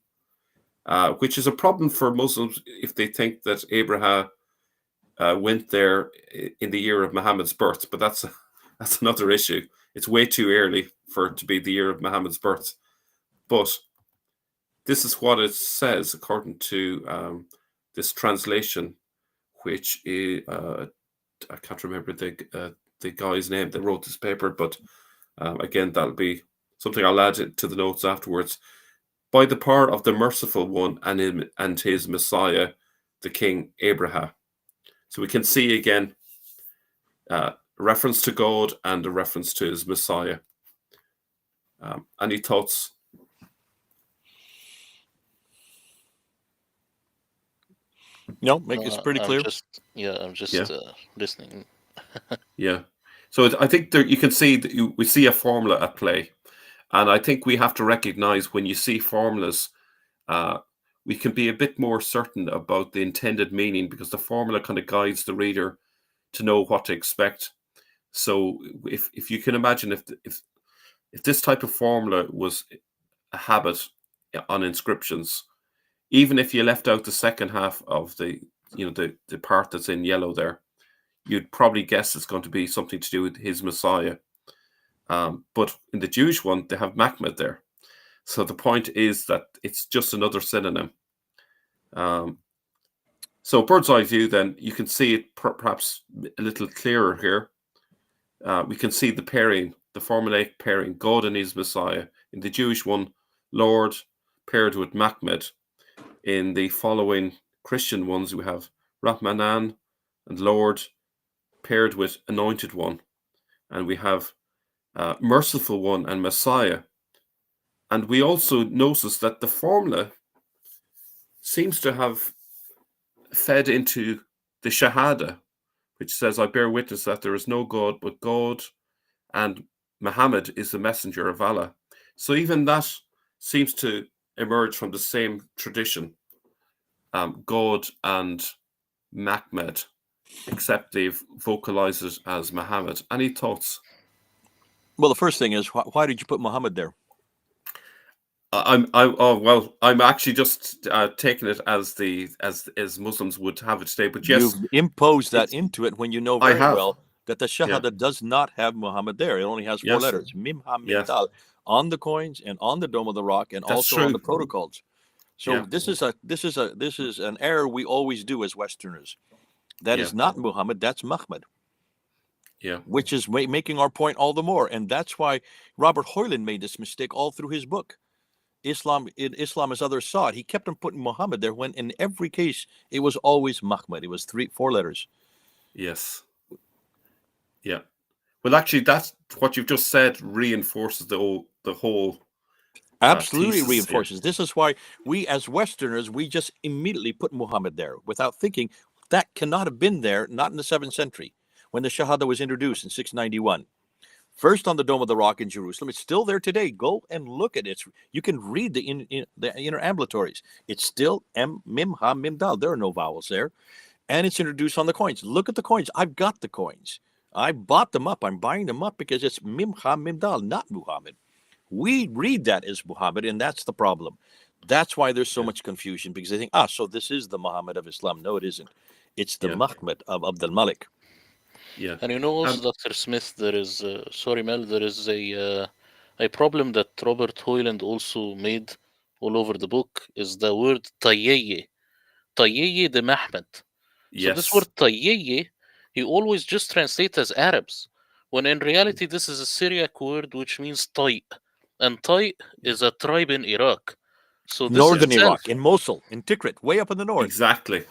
AD, which is a problem for Muslims if they think that Abraham went there in the year of Muhammad's birth, but that's another issue. It's way too early for it to be the year of Muhammad's birth. But this is what it says according to this translation, which is, I can't remember the guy's name that wrote this paper, but again, that'll be something I'll add to the notes afterwards. By the power of the merciful one and his Messiah, the King Abraham. So we can see again a reference to God and a reference to his Messiah. Any thoughts? No, make this pretty clear. I'm just listening. Yeah. So I think there, you can see that we see a formula at play. And I think we have to recognize when you see formulas, we can be a bit more certain about the intended meaning because the formula kind of guides the reader to know what to expect. So if you can imagine if this type of formula was a habit on inscriptions, even if you left out the second half of the part that's in yellow there, you'd probably guess it's going to be something to do with his Messiah. But in the Jewish one, they have Mahmed there. So the point is that it's just another synonym. So bird's eye view, then you can see it perhaps a little clearer here. We can see the pairing, the formulaic pairing, God and his Messiah. In the Jewish one, Lord paired with Mahmed. In the following Christian ones, we have Rahmanan and Lord paired with Anointed One. And we have Merciful One and Messiah. And we also notice that the formula seems to have fed into the Shahada, which says, I bear witness that there is no God but God, and Muhammad is the messenger of Allah. So even that seems to emerge from the same tradition, God and Mahmed, except they've vocalized it as Muhammad. Any thoughts? Well, the first thing is, why did you put Muhammad there? I'm actually just taking it as Muslims would have it today. But yes, you've imposed that into it when you know very well that the Shahada does not have Muhammad there. It only has four letters, Mim Ha Mim Dal, on the coins and on the Dome of the Rock, and also on the protocols. So this is an error we always do as Westerners. That is not Muhammad. That's Mahmed. Yeah, which is making our point all the more, and that's why Robert Hoyland made this mistake all through his book. Islam as others saw it. He kept on putting Muhammad there when in every case it was always Mahmed. It was 4 letters. Yes. Yeah. Well, actually, that's what you've just said reinforces the whole. Absolutely reinforces. Yeah. This is why we as Westerners, we just immediately put Muhammad there without thinking that cannot have been there, not in the 7th century when the Shahada was introduced in 691. First on the Dome of the Rock in Jerusalem. It's still there today. Go and look at it. You can read the inner ambulatories. It's still Mim Ha Mim Dal. There are no vowels there. And it's introduced on the coins. Look at the coins. I've got the coins. I bought them up. I'm buying them up because it's Mim Ha Mim Dal, not Muhammad. We read that as Muhammad, and that's the problem. That's why there's so much confusion, because they think, so this is the Muhammad of Islam. No, it isn't. It's the Mahmed of Abdul Malik. Yeah. And you know also, Dr. Smith, there is, sorry Mel, there is a problem that Robert Hoyland also made all over the book is the word Tayyeye. Tayyeye de Mahmed. So this word Tayyeye, he always just translates as Arabs, when in reality this is a Syriac word which means Tay. And Tay is a tribe in Iraq. So this Northern itself, Iraq, in Mosul, in Tikrit, way up in the north. Exactly,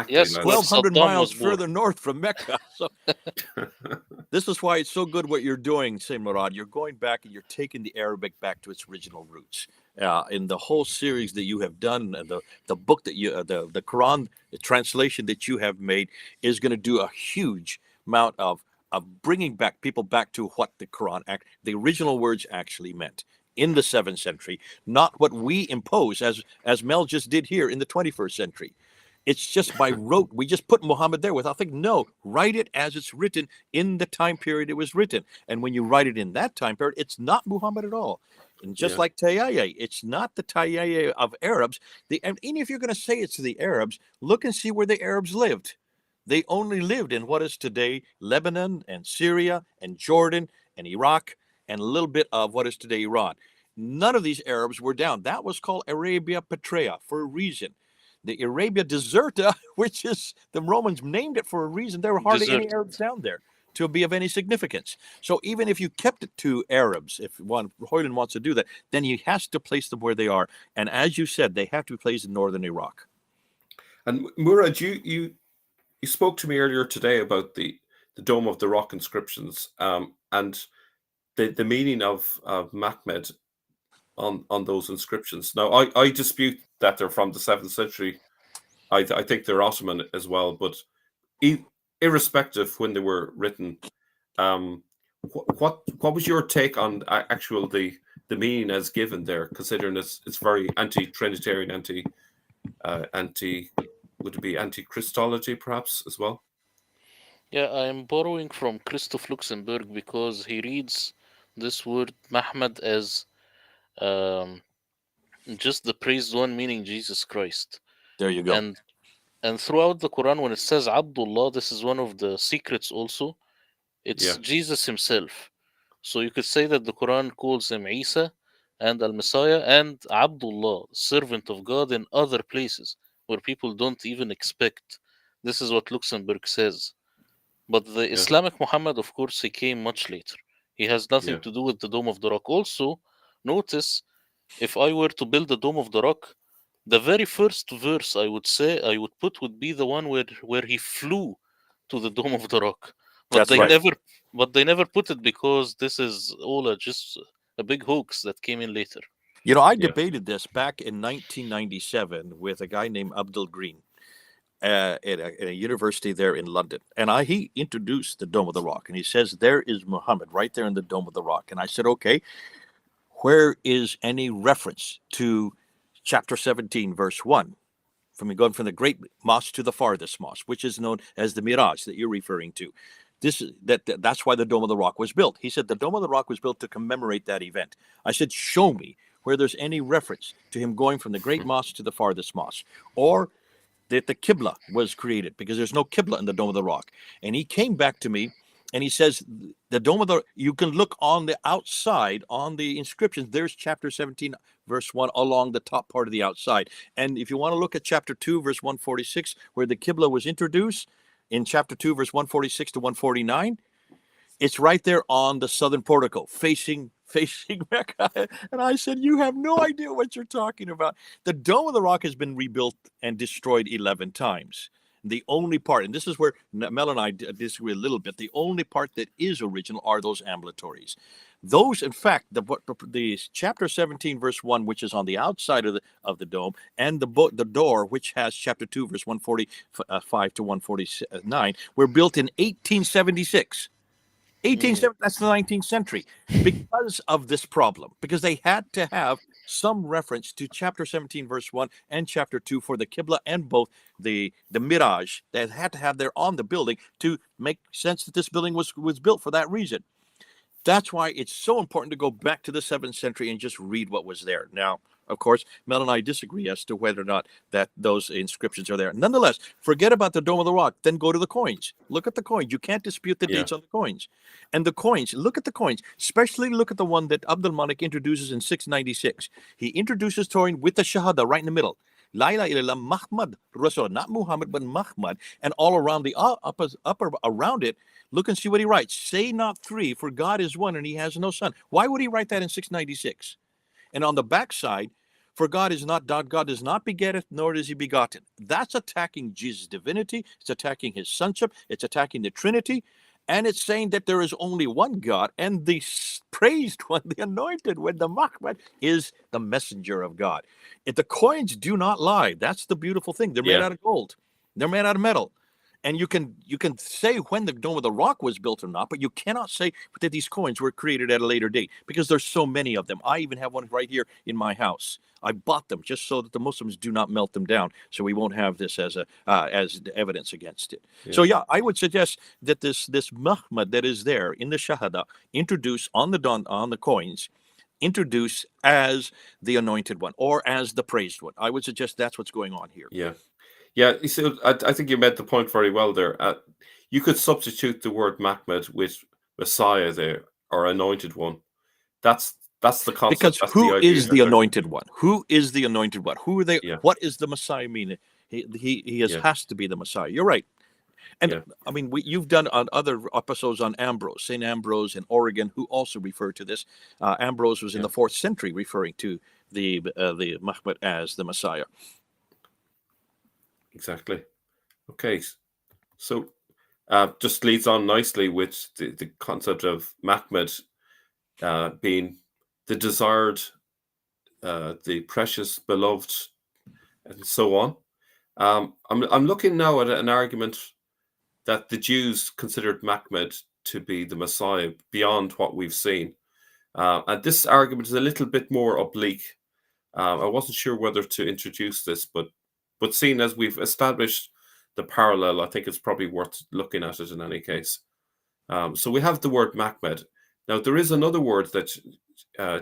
yes, lads. where 1,200 Saddam miles was born. further north from Mecca. So this is why it's so good what you're doing, say Murad. You're going back and you're taking the Arabic back to its original roots. In the whole series that you have done, the book that you, the Quran, the translation that you have made is going to do a huge amount of bringing back people back to what the Quran, the original words actually meant in the 7th century, not what we impose as Mel just did here in the 21st century. It's just by rote. We just put Muhammad there without thinking. No, write it as it's written in the time period it was written. And when you write it in that time period, it's not Muhammad at all. And just Yeah. like Tayyaya, it's not the Tayyaya of Arabs. And even if you're going to say it's the Arabs, look and see where the Arabs lived. They only lived in what is today Lebanon and Syria and Jordan and Iraq and a little bit of what is today Iran. None of these Arabs were down. That was called Arabia Petraea for a reason. The Arabia Deserta, which is the Romans named it for a reason. There were hardly any Desert. Arabs down there to be of any significance. So even if you kept it to Arabs, if Hoyland wants to do that, then he has to place them where they are. And as you said, they have to be placed in northern Iraq. And Murad, you spoke to me earlier today about the Dome of the Rock inscriptions, and the meaning of Mahmed on those inscriptions. Now, I dispute that they're from the 7th century. I think they're Ottoman as well, but irrespective when they were written, what was your take on actual the meaning as given there, considering it's very anti-Trinitarian, anti would it be anti-Christology perhaps as well? Yeah, I'm borrowing from Christoph Luxemburg because he reads this word Mahmad as um, just the praised one, meaning Jesus Christ. There you go. And throughout the Quran, when it says Abdullah, this is one of the secrets also. It's Yeah. Jesus himself. So you could say that the Quran calls him Isa and Al Messiah and Abdullah, servant of God, in other places where people don't even expect. This is what Luxemburg says. But the Yeah. Islamic Muhammad, of course, he came much later. He has nothing Yeah. to do with the Dome of the Rock. Also, notice if I were to build the Dome of the Rock, the very first verse I would put would be the one where he flew to the Dome of the Rock. But That's they right. never put it because this is all just a big hoax that came in later. You know, I Yeah. debated this back in 1997 with a guy named Abdul Green at a university there in London. And he introduced the Dome of the Rock. And he says, there is Muhammad right there in the Dome of the Rock. And I said, okay, where is any reference to chapter 17, verse 1? From going from the great mosque to the farthest mosque, which is known as the Miraj that you're referring to. That's why the Dome of the Rock was built. He said the Dome of the Rock was built to commemorate that event. I said, show me where there's any reference to him going from the great mosque to the farthest mosque, or that the Qibla was created, because there's no Qibla in the Dome of the Rock. And he came back to me and he says, the Dome of the, you can look on the outside on the inscriptions. There's chapter 17, verse 1 along the top part of the outside. And if you want to look at chapter 2, verse 146, where the Qibla was introduced, in chapter 2, verse 146 to 149, it's right there on the southern portico, facing Mecca. And I said, you have no idea what you're talking about. The Dome of the Rock has been rebuilt and destroyed 11 times. The only part, and this is where Mel and I disagree a little bit, the only part that is original are those ambulatories. Those, in fact, the chapter 17, verse 1, which is on the outside of the dome, and the door, which has chapter 2, verse 145 to 149, were built in 1876. 1870, that's the 19th century, because of this problem, because they had to have some reference to chapter 17, verse 1 and chapter 2 for the Qibla and both the Miraj. They had to have there on the building to make sense that this building was built for that reason. That's why it's so important to go back to the 7th century and just read what was there. Now, of course, Mel and I disagree as to whether or not that those inscriptions are there. Nonetheless, forget about the Dome of the Rock. Then go to the coins. Look at the coins. You can't dispute the dates on the coins. And the coins, look at the coins. Especially look at the one that Abdul Malik introduces in 696. He introduces coin with the Shahada right in the middle. La ilaha illallah Muhammad Rasul, not Muhammad, but Muhammad. And all around the upper around it, look and see what he writes. Say not three, for God is one and he has no son. Why would he write that in 696? And on the backside, For God is not God does not begetteth, nor is he begotten. That's attacking Jesus' divinity. It's attacking his sonship. It's attacking the Trinity. And it's saying that there is only one God, and the praised one, the anointed one, the Mahmad, is the messenger of God. If the coins do not lie, that's the beautiful thing. They're made Yeah. out of gold. They're made out of metal. And you can say when the Dome of the Rock was built or not, but you cannot say that these coins were created at a later date because there's so many of them. I even have one right here in my house. I bought them just so that the Muslims do not melt them down, so we won't have this as evidence against it. So Yeah. I would suggest that this Muhammad that is there in the Shahada, introduce on the coins, introduce as the anointed one or as the praised one. I would suggest that's what's going on here. Yeah. Yeah. You see, I think you made the point very well there. You could substitute the word Mahmed with Messiah there, or anointed one. That's the concept. Because That's the who idea is the that anointed one? Who is the anointed one? Who are they? yeah. What is the Messiah mean? He Yeah. has to be the Messiah. You're right. And Yeah. I mean, you've done on other episodes on Ambrose, St. Ambrose in Oregon, who also referred to this. Ambrose was in Yeah. the 4th century referring to the Mahmud as the Messiah. Exactly. Okay. So just leads on nicely with the concept of Mahmed being the desired, the precious, beloved, and so on. I'm looking now at an argument that the Jews considered Mahmed to be the Messiah beyond what we've seen. And this argument is a little bit more oblique. I wasn't sure whether to introduce this, but seeing as we've established the parallel, I think it's probably worth looking at it in any case. So we have the word Mahmed. Now, there is another word that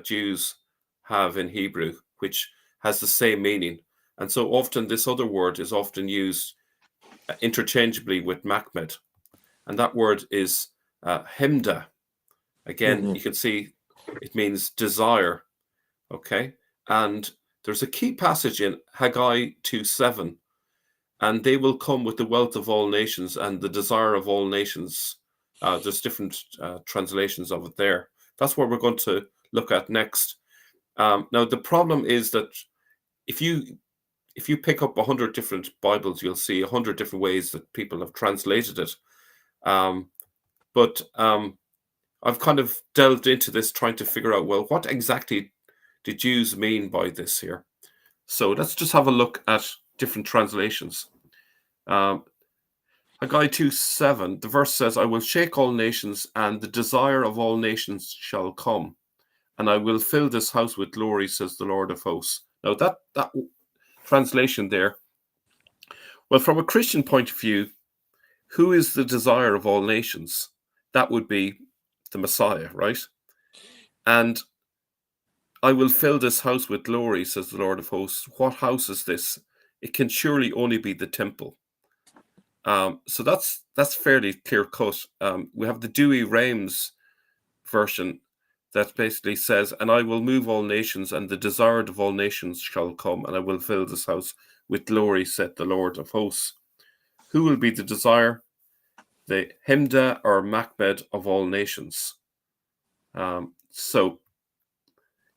Jews have in Hebrew, which has the same meaning. And so often this other word is often used interchangeably with Mahmed. And that word is Himda. Again, you can see it means desire. Okay. And there's a key passage in Haggai 2:7. And they will come with the wealth of all nations and the desire of all nations. There's different translations of it there. That's what we're going to look at next. Now, the problem is that if you pick up 100 different Bibles, you'll see 100 different ways that people have translated it. But I've kind of delved into this trying to figure out, well, what exactly do Jews mean by this here? So let's just have a look at different translations. Haggai 2:7, the verse says, I will shake all nations, and the desire of all nations shall come, and I will fill this house with glory, says the Lord of hosts. Now that translation there, well, from a Christian point of view, who is the desire of all nations? That would be the Messiah, right? And I will fill this house with glory, says the Lord of hosts. What house is this? It can surely only be the temple. So that's fairly clear cut. We have the Dewey Rheims version that basically says, and I will move all nations, and the desired of all nations shall come, and I will fill this house with glory, said the Lord of hosts. Who will be the desire? The Himda or Mahmed of all nations. So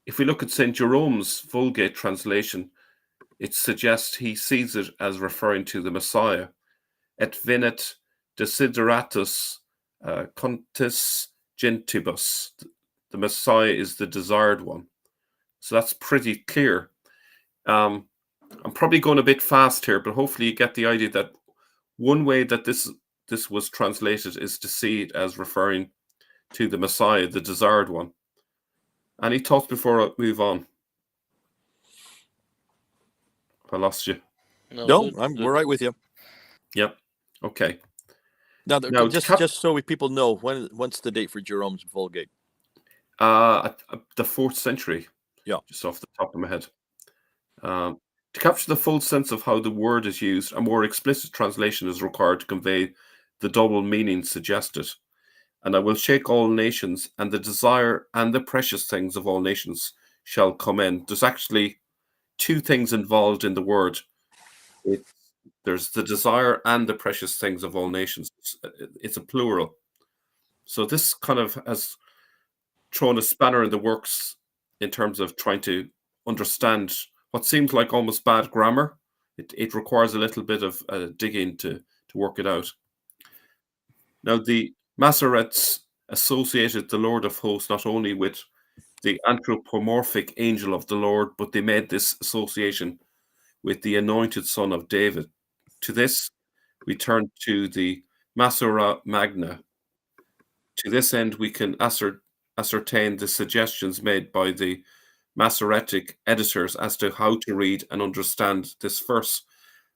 if we look at St. Jerome's Vulgate translation, it suggests he sees it as referring to the Messiah. Et venet desideratus contis gentibus. The Messiah is the desired one. So that's pretty clear. I'm probably going a bit fast here, but hopefully you get the idea that one way that this was translated is to see it as referring to the Messiah, the desired one. Any thoughts before I move on? I lost you. No, we're right with you. Yep. Okay. Now, Now, just so people know, when's the date for Jerome's Vulgate? The 4th century. Yeah. Just off the top of my head. To capture the full sense of how the word is used, a more explicit translation is required to convey the double meaning suggested. And I will shake all nations, and the desire and the precious things of all nations shall come in. There's actually two things involved in the word. There's the desire and the precious things of all nations. It's a plural. So this kind of has thrown a spanner in the works in terms of trying to understand what seems like almost bad grammar. It requires a little bit of digging to work it out. Now, the Masoretes associated the Lord of hosts not only with the anthropomorphic angel of the Lord, but they made this association with the anointed son of David. To this, we turn to the Masora Magna. To this end, we can ascertain the suggestions made by the Masoretic editors as to how to read and understand this verse.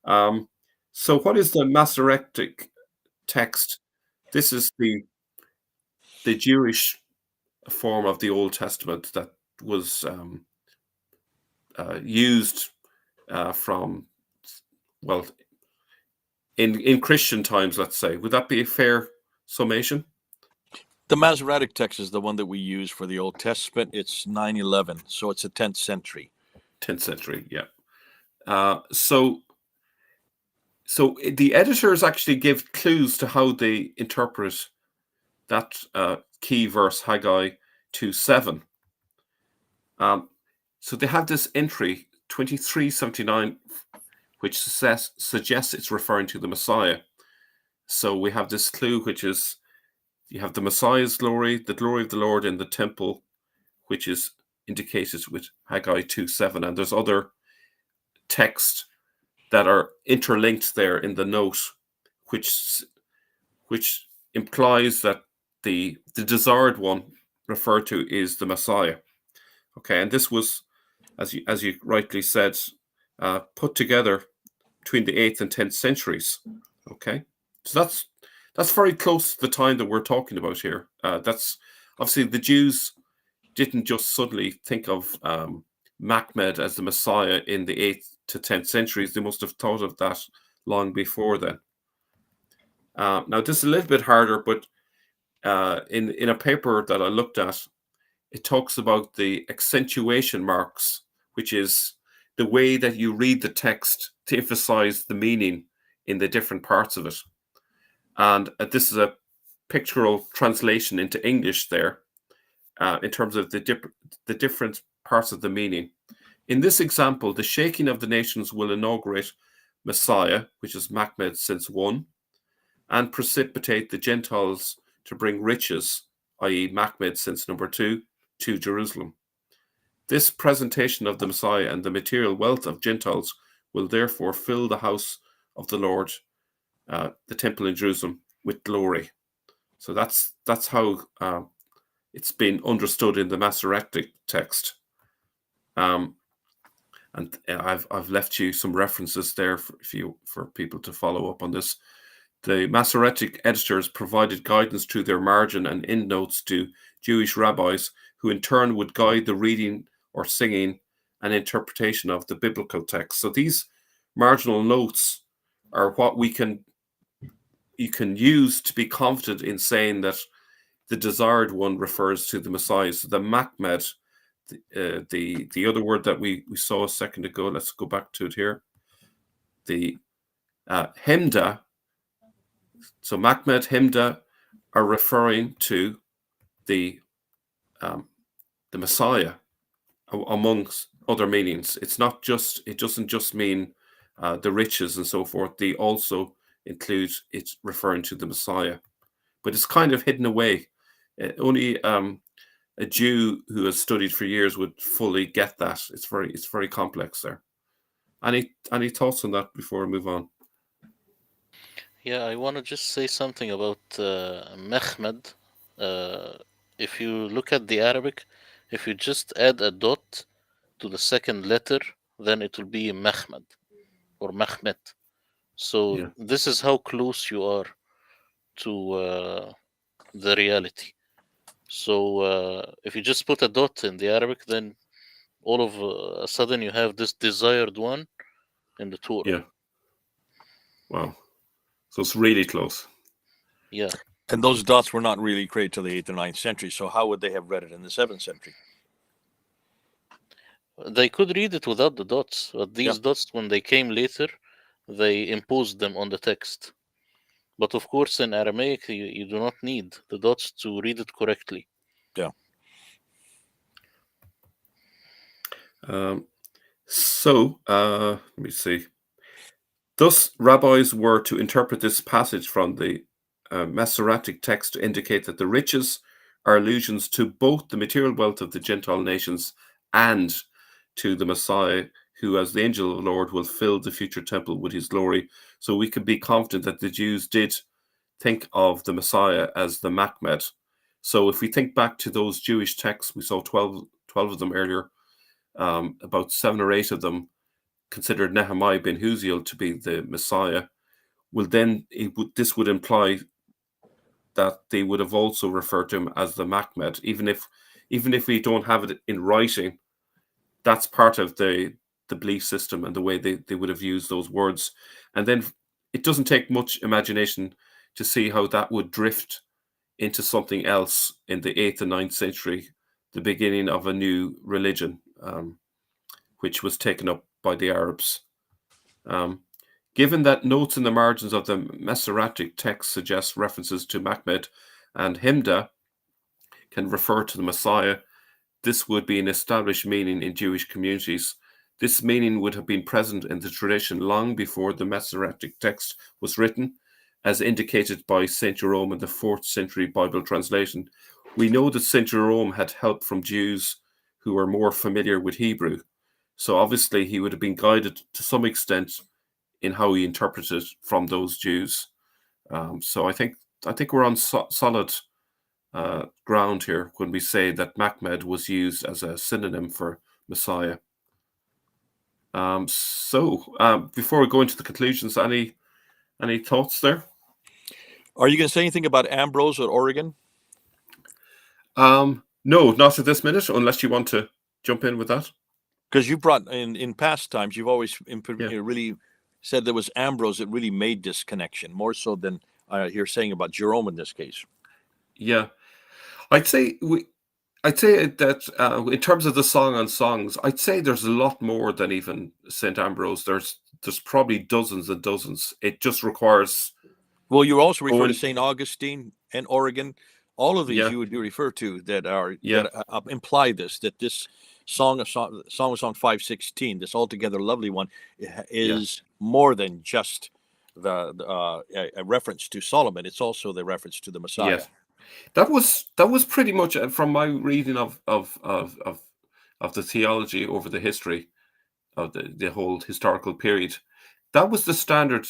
So, what is the Masoretic text? This is the Jewish form of the Old Testament that was used from, well, in Christian times, let's say. Would that be a fair summation? The Masoretic text is the one that we use for the Old Testament. It's 911, so it's a 10th century. 10th century, yeah. So the editors actually give clues to how they interpret that key verse, Haggai 2:7. So they have this entry 2379, which suggests it's referring to the Messiah. So we have this clue, which is you have the Messiah's glory, the glory of the Lord in the temple, which is indicated with Haggai 2:7, and there's other text that are interlinked there in the note, which implies that the desired one referred to is the Messiah. Okay, and this was, as you rightly said, put together between the 8th and 10th centuries. Okay, so that's very close to the time that we're talking about here. That's obviously the Jews didn't just suddenly think of Mahmed as the Messiah in the 8th to 10th centuries. They must have thought of that long before then. Now, this is a little bit harder, but in a paper that I looked at, it talks about the accentuation marks, which is the way that you read the text to emphasize the meaning in the different parts of it. And this is a pictorial translation into English there in terms of the different parts of the meaning. In this example, the shaking of the nations will inaugurate Messiah, which is Mahmed since 1, and precipitate the Gentiles to bring riches, i.e. Mahmed since number 2, to Jerusalem. This presentation of the Messiah and the material wealth of Gentiles will therefore fill the house of the Lord, the temple in Jerusalem, with glory. So that's how it's been understood in the Masoretic text. And I've left you some references there for people to follow up on this. The Masoretic editors provided guidance to their margin and endnotes to Jewish rabbis, who in turn would guide the reading or singing and interpretation of the biblical text. So these marginal notes are what you can use to be confident in saying that the desired one refers to the Messiah. So the Mahmed, the other word that we saw a second ago, let's go back to it here. The Hemda, so Mahmed, Hemda are referring to the Messiah, amongst other meanings. It doesn't just mean the riches and so forth. They also include it referring to the Messiah, but it's kind of hidden away. Only a Jew who has studied for years would fully get that. It's very complex there. Any thoughts on that before we move on? Yeah, I want to just say something about Mehmed. If you look at the Arabic, if you just add a dot to the second letter, then it will be Mehmed or Mehmet. So Yeah. this is how close you are to the reality. So if you just put a dot in the Arabic, then all of a sudden you have this desired one in the Torah. Yeah. Wow. So it's really close. Yeah. And those dots were not really created till the 8th or 9th century. So how would they have read it in the 7th century? They could read it without the dots, but these dots, when they came later, they imposed them on the text. But of course, in Aramaic, you do not need the dots to read it correctly. Yeah. So, let me see. Thus, rabbis were to interpret this passage from the Masoretic text to indicate that the riches are allusions to both the material wealth of the Gentile nations and to the Messiah, who, as the angel of the Lord, will fill the future temple with his glory. So we can be confident that the Jews did think of the Messiah as the Machmed. So if we think back to those Jewish texts, we saw 12 of them earlier, about 7 or 8 of them considered Nehemiah ben Huziel to be the Messiah. Well, then this would imply that they would have also referred to him as the Machmed, even if we don't have it in writing. That's part of the belief system and the way they would have used those words. And then it doesn't take much imagination to see how that would drift into something else in the 8th and 9th century, the beginning of a new religion, which was taken up by the Arabs. Given that notes in the margins of the Masoretic text suggest references to Machmed and Himda can refer to the Messiah, this would be an established meaning in Jewish communities. This meaning would have been present in the tradition long before the Masoretic text was written, as indicated by St. Jerome in the 4th century Bible translation. We know that St. Jerome had help from Jews who were more familiar with Hebrew. So obviously he would have been guided to some extent in how he interpreted from those Jews. So I think we're on solid ground here when we say that Machmed was used as a synonym for Messiah. Before we go into the conclusions, any thoughts there? Are you going to say anything about Ambrose at Oregon? No, not at this minute, unless you want to jump in with that. Because you brought in past times, you've always really said there was Ambrose that really made this connection, more so than you're saying about Jerome in this case. Yeah, I'd say that in terms of the Song on Songs, I'd say there's a lot more than even St. Ambrose. There's probably dozens and dozens. It just requires. Well, you also refer to St. Augustine and Oregon. All of these Yeah. you would refer to that are Yeah. that imply that this Song of Song 516, this altogether lovely one, is more than just a reference to Solomon. It's also the reference to the Messiah. Yes. That was pretty much from my reading of the theology over the history of the whole historical period. That was the standard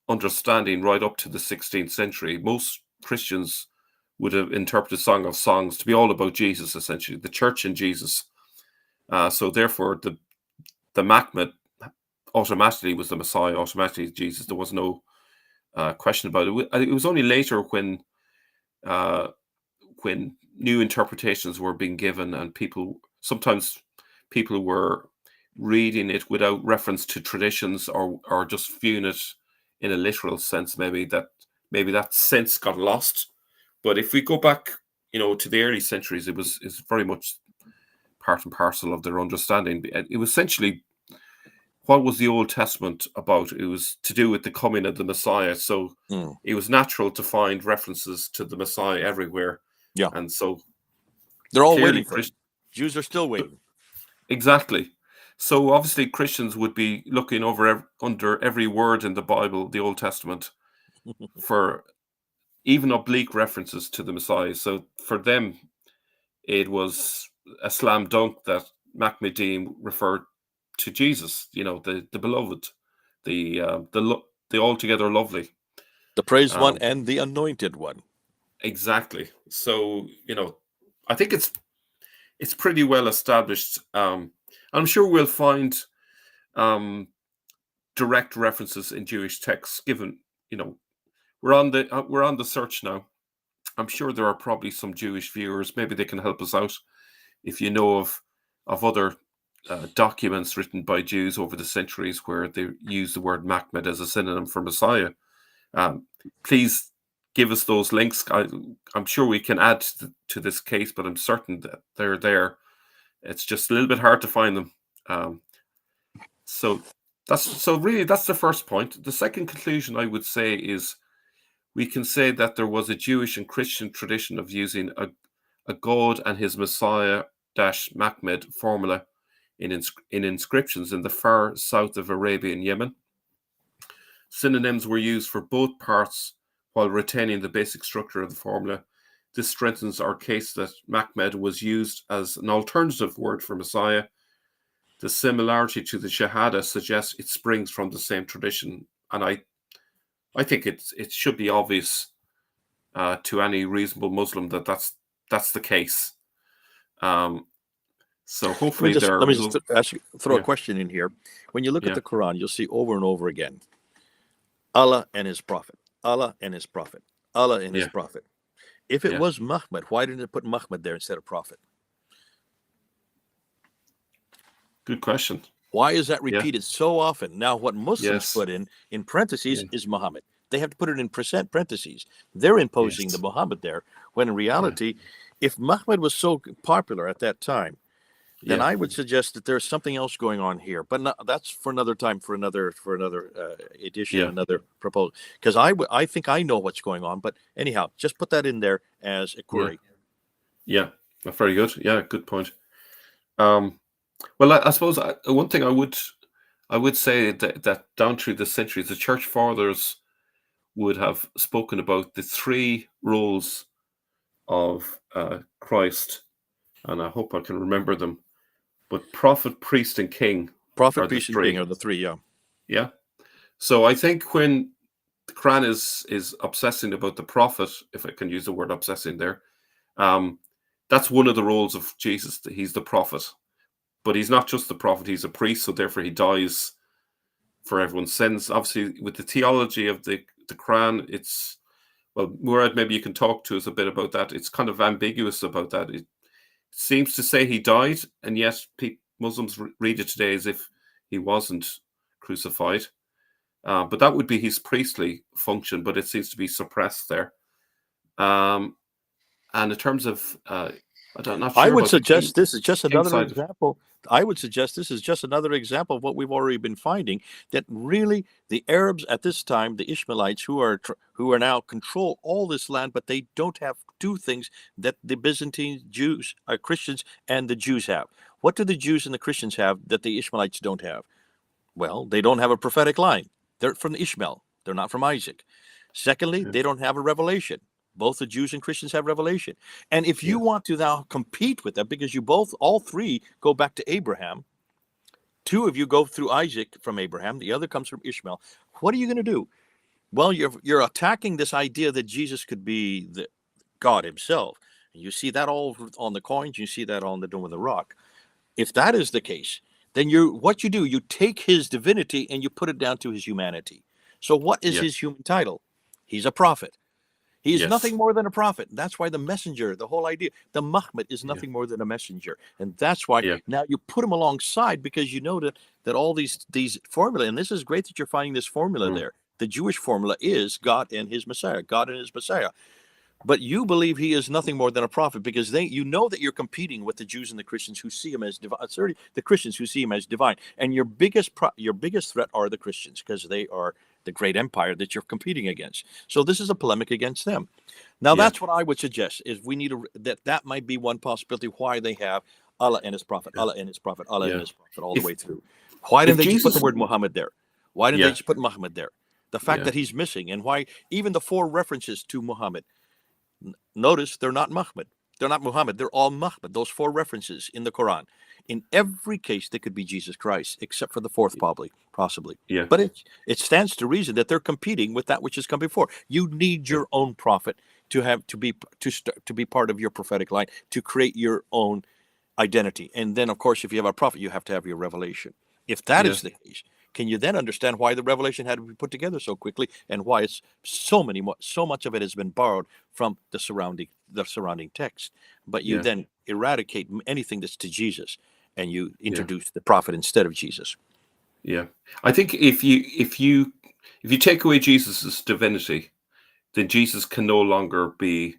understanding right up to the 16th century. Most Christians would have interpreted Song of Songs to be all about Jesus, essentially, the church and Jesus. So therefore, the Machmed automatically was the Messiah, automatically Jesus. There was no question about it. It was only later when new interpretations were being given and sometimes people were reading it without reference to traditions or just viewing it in a literal sense. Maybe that sense got lost. But if we go back, to the early centuries, it's very much part and parcel of their understanding. It was essentially, what was the Old Testament about? It was to do with the coming of the Messiah. So it was natural to find references to the Messiah everywhere. Yeah. And so they're all waiting for it. Jews are still waiting. Exactly. So obviously Christians would be looking under every word in the Bible, the Old Testament, for even oblique references to the Messiah. So for them, it was a slam dunk that Machmedim referred to Jesus, the beloved, the altogether lovely, the praised one and the anointed one. Exactly. So I think it's pretty well established. I'm sure we'll find direct references in Jewish texts. Given we're on the search now. I'm sure there are probably some Jewish viewers. Maybe they can help us out if you know of other documents written by Jews over the centuries where they use the word Machmed as a synonym for Messiah. Please give us those links. I'm sure we can add to this case, but I'm certain that they're there. It's just a little bit hard to find them. So really that's the first point. The second conclusion I would say is we can say that there was a Jewish and Christian tradition of using a God and his Messiah - Machmed formula in inscriptions in the far south of Arabia and Yemen. Synonyms were used for both parts while retaining the basic structure of the formula. This strengthens our case that Mahmed was used as an alternative word for Messiah. The similarity to the Shahada suggests it springs from the same tradition, and I think it should be obvious to any reasonable Muslim that that's the case. So hopefully let me just throw yeah. a question in here. When you look Yeah. at the Quran, you'll see over and over again, Allah and his prophet, Allah and his prophet, Allah and his Yeah. prophet. If it Yeah. was Muhammad, why didn't it put Muhammad there instead of prophet? Good question. Why is that repeated so often? Now, what Muslims Yes. put in parentheses Yeah. is Muhammad. They have to put it in parentheses. They're imposing Yes. the Muhammad there, when in reality, if Muhammad was so popular at that time, then Yeah. I would suggest that there's something else going on here. But that's for another time, for another edition, Yeah. another proposal. Because I think I know what's going on. But anyhow, just put that in there as a query. Yeah. Very good. Yeah, good point. Well, I suppose one thing I would say that down through the centuries, the church fathers would have spoken about the three roles of Christ, and I hope I can remember them. But prophet, priest, and king Prophet, are the priest, and king three. are the three. Yeah. Yeah. So I think when the Quran is obsessing about the prophet, if I can use the word obsessing there, that's one of the roles of Jesus. He's the prophet, but he's not just the prophet. He's a priest, so therefore he dies for everyone's sins. Obviously, with the theology of the Quran, it's, well, Murad, maybe you can talk to us a bit about that. It's kind of ambiguous about that. It seems to say he died, and yet Muslims read it today as if he wasn't crucified. But that would be his priestly function, but it seems to be suppressed there. And in terms of, I'm not sure I would about the suggest this is just king another side. example. I would suggest this is just another example of what we've already been finding, that really the Arabs at this time, the Ishmaelites, who are now control all this land, but they don't have two things that the Byzantine Jews, Christians, and the Jews have. What do the Jews and the Christians have that the Ishmaelites don't have? Well, they don't have a prophetic line. They're from Ishmael. They're not from Isaac. Secondly, Yeah. they don't have a revelation. Both the Jews and Christians have revelation. And if you Yeah. want to now compete with that, because all three go back to Abraham, two of you go through Isaac from Abraham, the other comes from Ishmael. What are you going to do? Well, you're attacking this idea that Jesus could be the God himself. And you see that all on the coins. You see that on the Dome of the Rock. If that is the case, then what you do, you take his divinity and you put it down to his humanity. So what is Yeah. his human title? He's a prophet. He is Yes. nothing more than a prophet. That's why the messenger, the whole idea, the Muhammad is Yeah. nothing more than a messenger. And that's why Yeah. now you put him alongside, because you know that all these formula, and this is great that you're finding this formula there. The Jewish formula is God and his Messiah, God and his Messiah. But you believe he is nothing more than a prophet, because you know that you're competing with the Jews and the Christians who see him as divine. The Christians who see him as divine, and your biggest threat are the Christians, because they are the great empire that you're competing against. So this is a polemic against them. Now Yeah. that's what I would suggest, is we need that might be one possibility why they have Allah and his prophet, Yeah. Allah and his prophet, Allah Yeah. and his prophet all the way through. Why didn't they just put the word Muhammad there? Why didn't they just put Muhammad there? The fact that he's missing, and why even the 4 references to Muhammad. Notice they're not Muhammad. They're not Muhammad. They're all Muhammad. Those 4 references in the Quran. In every case, they could be Jesus Christ, except for the 4th, possibly. Yeah. But it stands to reason that they're competing with that which has come before. You need your own prophet to be part of your prophetic line, to create your own identity. And then, of course, if you have a prophet, you have to have your revelation. If that is the case, can you then understand why the revelation had to be put together so quickly, and why it's so much of it has been borrowed from the surrounding text? But you then eradicate anything that's to Jesus, and you introduce the prophet instead of Jesus. Yeah, I think if you take away Jesus's divinity, then Jesus can no longer be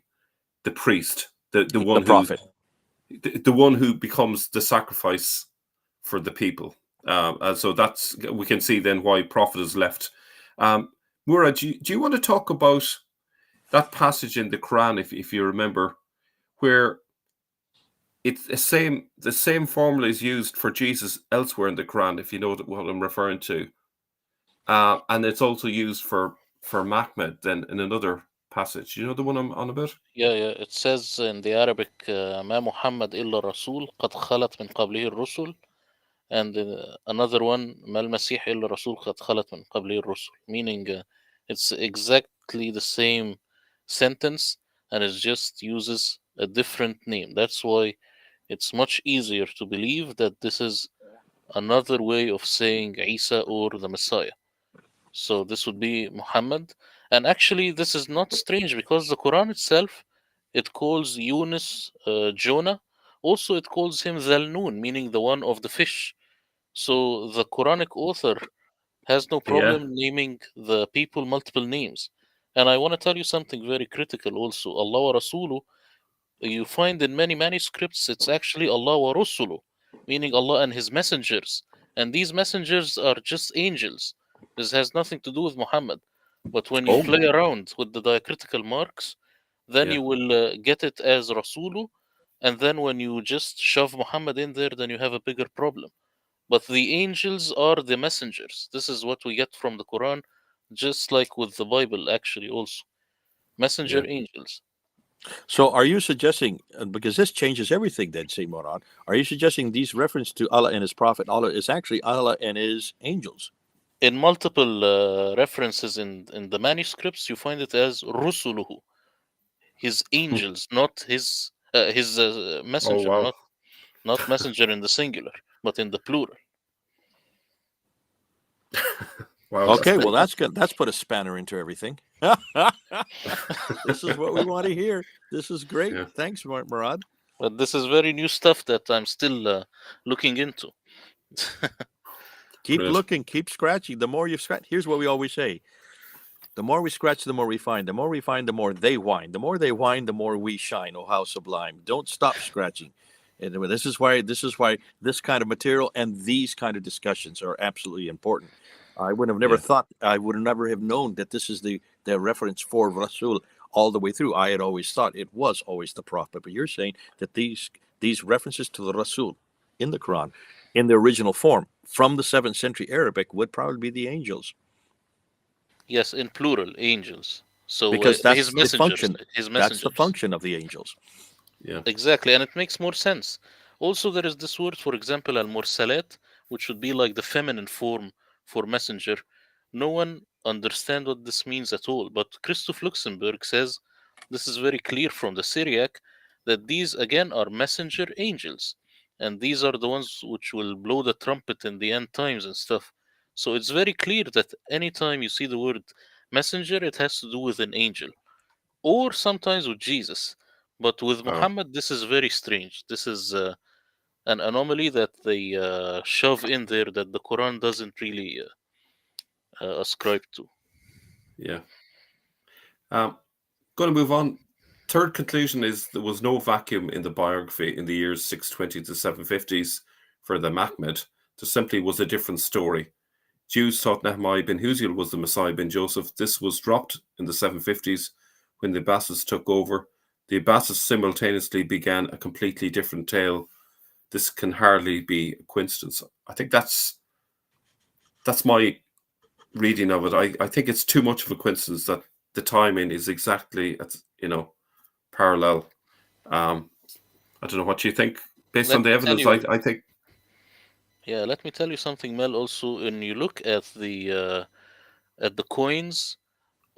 the priest, the one prophet. The one who becomes the sacrifice for the people. And so we can see then why prophet is left. Murad, do you want to talk about that passage in the Quran, if you remember, where it's the same formula is used for Jesus elsewhere in the Quran, if you know what I'm referring to. And it's also used for Mahmed then in another passage. You know the one I'm on about? Yeah, yeah. It says in the Arabic, "ما محمد إلا رسول قد خلت من قبله الرسل," and another one, "ما المسيح إلا رسول قد خلت من قبله الرسل," meaning it's exactly the same sentence, and it just uses a different name. That's why it's much easier to believe that this is another way of saying Isa or the Messiah. So this would be Muhammad. And actually, this is not strange because the Quran itself, it calls Yunus Jonah. Also, it calls him Zalnun, meaning the one of the fish. So the Quranic author has no Yeah. problem naming the people multiple names. And I want to tell you something very critical also. Allah wa Rasuluh, you find in many manuscripts it's actually Allah wa Rusulu, meaning Allah and His messengers. And these messengers are just angels. This has nothing to do with Muhammad. But when you Oh, play around with the diacritical marks, then yeah. you will get it as Rasulu. And then when you just shove Muhammad in there, then you have a bigger problem. But the angels are the messengers. This is what we get from the Quran, just like with the Bible, actually, also. Messenger Yeah. angels. So are you suggesting, because this changes everything then, say Murad, are you suggesting these reference to Allah and His Prophet, Allah is actually Allah and His angels? In multiple references in the manuscripts, you find it as rusuluhu, his angels, not his Oh, messenger, wow. not messenger in the singular, but in the plural. Wow, that's Okay, well big. that's good. That's put a spanner into everything. This is what we want to hear. This is great. Yeah. Thanks, Murad. But this is very new stuff that I'm still looking into. Keep Brilliant. looking, keep scratching. The more you scratch, here's what we always say: the more we scratch, the more we find. The more we find, the more they whine. The more they whine, the more we shine. Oh, how sublime! Don't stop scratching. And this is why this kind of material and these kind of discussions are absolutely important. I would have never Yeah. thought, I would have never have known that this is the reference for Rasul all the way through. I had always thought it was always the Prophet, but you're saying that these references to the Rasul in the Quran, in the original form from the 7th century Arabic, would probably be the angels, Yes, in plural, angels. So because his that's the messengers, function. his That's the messengers. function of the angels. Yeah. Exactly, and it makes more sense. Also, there is this word, for example, al-mursalat, which would be like the feminine form for messenger. No one understands what this means at all, but Christoph Luxemburg says this is very clear from the Syriac that these again are messenger angels, and these are the ones which will blow the trumpet in the end times and stuff. So it's very clear that anytime you see the word messenger, it has to do with an angel or sometimes with Jesus. But with Wow. Muhammad, this is very strange. This is an anomaly that they shove in there that the Quran doesn't really ascribe to. Yeah. Going to move on. Third conclusion is there was no vacuum in the biography in the years 620 to 750s for the Mahmed. There simply was a different story. Jews thought Nehemiah bin Huziel was the Messiah bin Joseph. This was dropped in the 750s when the Abbasids took over. The Abbasids simultaneously began a completely different tale. This can hardly be a coincidence. I think that's my reading of it. I think it's too much of a coincidence that the timing is exactly parallel. I don't know what you think. Based on Let the me tell evidence, you, I think. yeah, let me tell you something, Mel. Also, when you look at the coins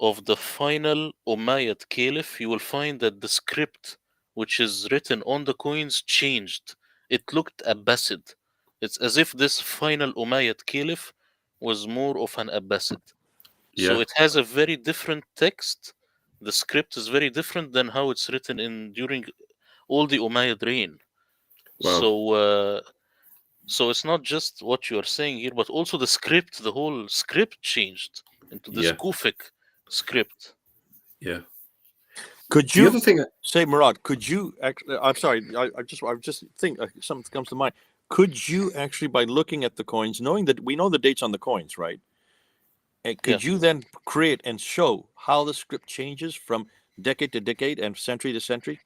of the final Umayyad Caliph, you will find that the script which is written on the coins changed. It looked Abbasid. It's as if this final Umayyad Caliph was more of an Abbasid. So Yeah. it has a very different text. The script is very different than how it's written in during all the Umayyad reign. Wow. So it's not just what you are saying here, but also the script. The whole script changed into this Yeah. Kufic script. Yeah. Could The you other thing, say, Murad? Could you? I'm sorry. I just think something comes to mind. Could you actually, by looking at the coins, knowing that we know the dates on the coins, right? And Yeah. could you then create and show how the script changes from decade to decade and century to century?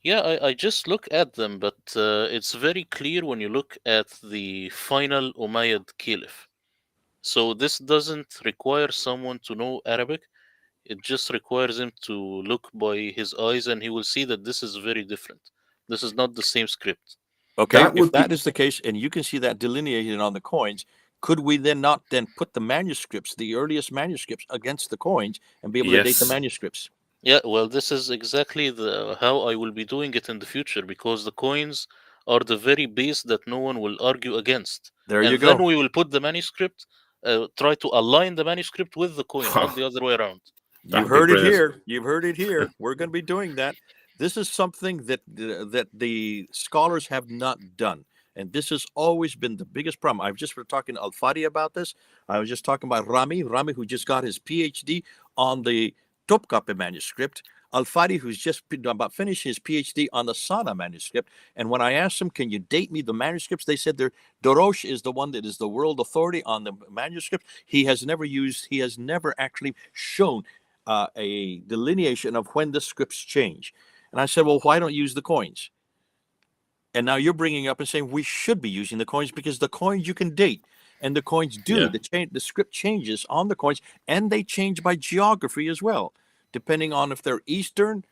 Yeah, I just look at them, but it's very clear when you look at the final Umayyad Caliph. So this doesn't require someone to know Arabic. It just requires him to look by his eyes, and he will see that this is very different. This is not the same script. Okay, That if would that be, is the case, and you can see that delineated on the coins, could we then not then put the manuscripts, the earliest manuscripts, against the coins and be able to date the yes. manuscripts? Yeah, well, this is exactly the how I will be doing it in the future, because the coins are the very base that no one will argue against, There you and then go. we will put the manuscript, try to align the manuscript with the coin, not the other way around. That You've would be heard it brilliant. here. You've heard it here. We're going to be doing that. This is something that the scholars have not done, and this has always been the biggest problem. I've just been talking to Al Fadi about this. I was just talking about Rami, who just got his PhD on the Topkapi manuscript. Al Fadi, who's just about finished his PhD on the Sana manuscript. And when I asked them, "Can you date me the manuscripts?" they said they're Dorosh is the one that is the world authority on the manuscript. He has never actually shown a delineation of when the scripts change. And I said, well, why don't you use the coins? And now you're bringing up and saying we should be using the coins because the coins you can date, and the coins do. Yeah. The script changes on the coins, and they change by geography as well, depending on if they're Eastern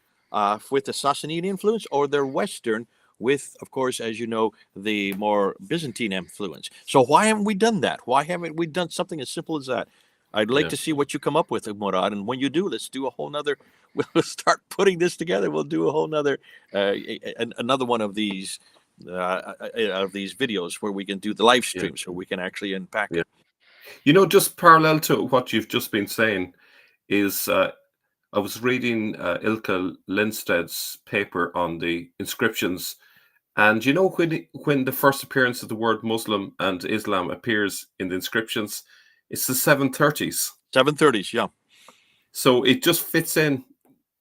with the Sassanid influence or they're Western with, of course, as you know, the more Byzantine influence. So why haven't we done that? Why haven't we done something as simple as that? I'd like Yeah. to see what you come up with, Murad. And when you do, let's do a whole nother. We'll start putting this together. We'll do a whole nother, another one of these videos where we can do the live Yeah. streams, where we can actually unpack Yeah. it. Just parallel to what you've just been saying is I was reading Ilka Lindsted's paper on the inscriptions, and when the first appearance of the word Muslim and Islam appears in the inscriptions, it's the 730s. 730s, yeah. So it just fits in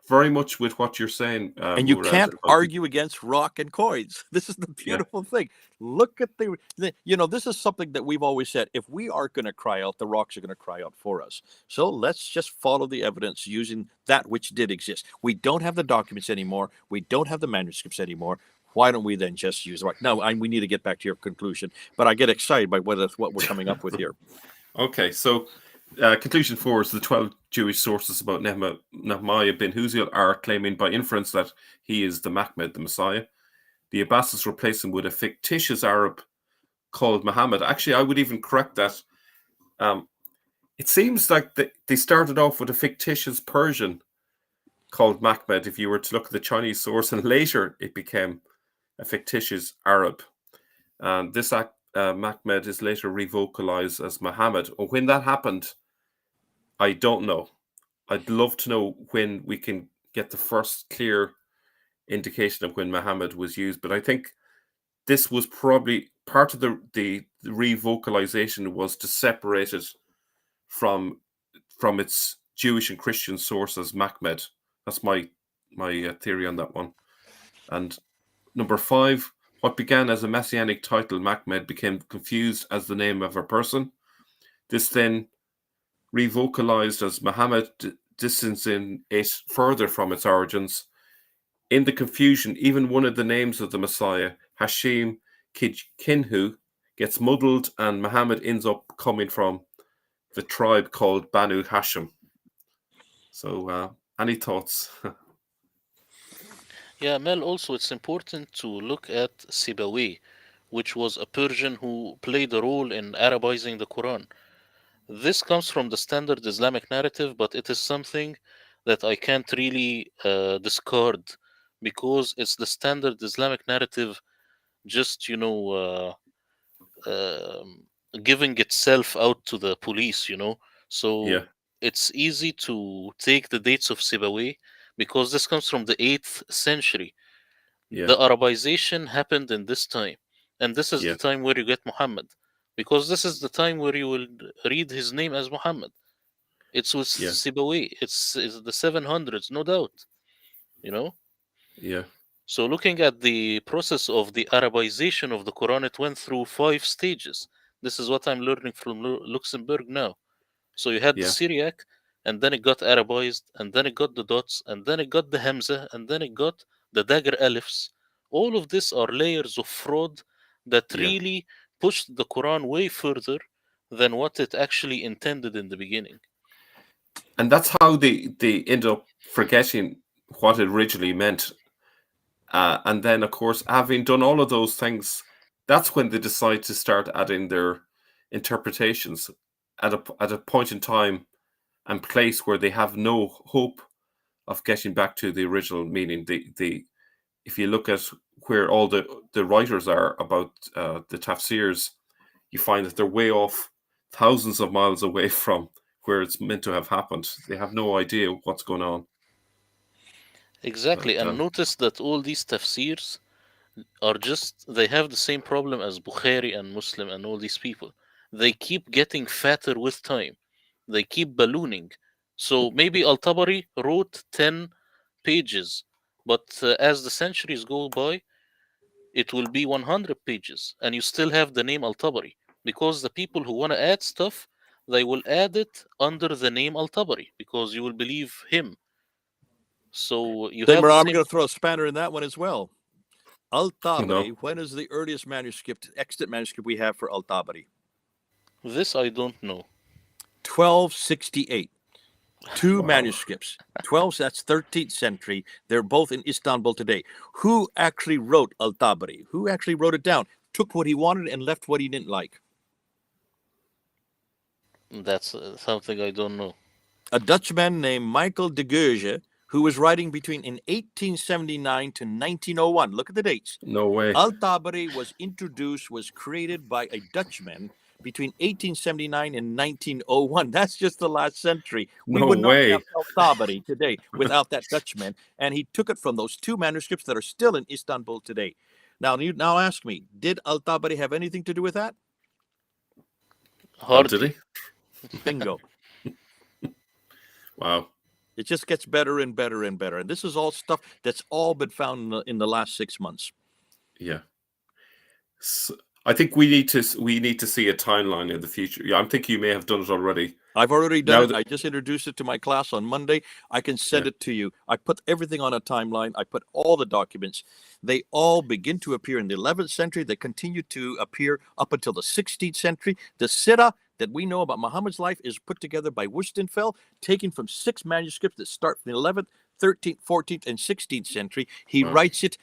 very much with what you're saying, And you Murad. can't argue against rock and coins. This is the Yeah, beautiful thing. Look at this is something that we've always said. If we are going to cry out, the rocks are going to cry out for us. So let's just follow the evidence using that which did exist. We don't have the documents anymore. We don't have the manuscripts anymore. Why don't we then just use the rock? Now, we need to get back to your conclusion, but I get excited by what we're coming up with here. Okay, so conclusion 4 is the 12 Jewish sources about Nehemiah bin Huziel are claiming by inference that he is the Mahmed, the Messiah. The Abbasids replace him with a fictitious Arab called Muhammad. Actually, I would even correct that. Um, it seems like they started off with a fictitious Persian called Mahmed, if you were to look at the Chinese source, and later it became a fictitious Arab. And this Mahmed is later revocalized as Muhammad. When that happened, I don't know. I'd love to know when we can get the first clear indication of when Muhammad was used, but I think this was probably part of the revocalization was to separate it from its Jewish and Christian source as Mahmed. That's my theory on that one. And number 5, what began as a messianic title, Mahmed, became confused as the name of a person. This then revocalized as Muhammad, distancing it further from its origins. In the confusion, even one of the names of the Messiah, Hashim Kinhu, gets muddled, and Muhammad ends up coming from the tribe called Banu Hashim. So, any thoughts? Yeah, Mel, also it's important to look at Sibawi, which was a Persian who played a role in Arabizing the Quran. This comes from the standard Islamic narrative, but it is something that I can't really discard, because it's the standard Islamic narrative just, giving itself out to the police, So Yeah, it's easy to take the dates of Sibawi because this comes from the 8th century. yeah, The Arabization happened in this time, and this is the yeah, time where you get Muhammad, because this is the time where you will read his name as Muhammad. It's with yeah, Sibawi. It's the 700s, no doubt. You know. yeah, So looking at the process of the Arabization of the Quran, it went through 5 stages. This is what I'm learning from Luxembourg now. So you had the yeah, Syriac, and then it got Arabized, and then it got the dots, and then it got the Hamza, and then it got the dagger alifs, all of this are layers of fraud that Yeah. really pushed the Quran way further than what it actually intended in the beginning. And that's how they end up forgetting what it originally meant. And then, of course, having done all of those things, that's when they decide to start adding their interpretations at a point in time and place where they have no hope of getting back to the original meaning. If you look at where all the writers are about the tafsirs, you find that they're way off, thousands of miles away from where it's meant to have happened. They have no idea what's going on. Exactly, But and notice that all these tafsirs are just, they have the same problem as Bukhari and Muslim and all these people. They keep getting fatter with time. They keep ballooning. So maybe Al-Tabari wrote 10 pages, but as the centuries go by, it will be 100 pages, and you still have the name Al-Tabari, because the people who want to add stuff, they will add it under the name Al-Tabari because you will believe him. So you Then have the Murad, I'm same. going to throw a spanner in that one as well. Al-Tabari, no, when is the earliest manuscript, extant manuscript we have for Al-Tabari? This I don't know. 1268. Two wow, manuscripts. 12, that's 13th century. They're both in Istanbul today. Who actually wrote Al-Tabari? Who actually wrote it down? Took what he wanted and left what he didn't like. That's something I don't know. A Dutchman named Michael de Goeje, who was writing between in 1879 to 1901. Look at the dates. no way. Al-Tabari was created by a Dutchman between 1879 and 1901. That's just the last century. We No would not have way. Al-Tabari today without that Dutchman. And he took it from those two manuscripts that are still in Istanbul today. Now, you now ask me, did Al-Tabari have anything to do with that? Oh, did Hardly. he? Bingo. Wow. It just gets better and better and better. And this is all stuff that's all been found in the last 6 months. Yeah. So, I think we need to see a timeline in the future. Yeah, I'm thinking you may have done it already. I've already done Now it. that, I just introduced it to my class on Monday. I can send yeah, it to you. I put everything on a timeline. I put all the documents. They all begin to appear in the 11th century. They continue to appear up until the 16th century. The Sirah that we know about Muhammad's life is put together by Wustenfeld, taken from 6 manuscripts that start from the 11th, 13th, 14th, and 16th century. He wow. writes it.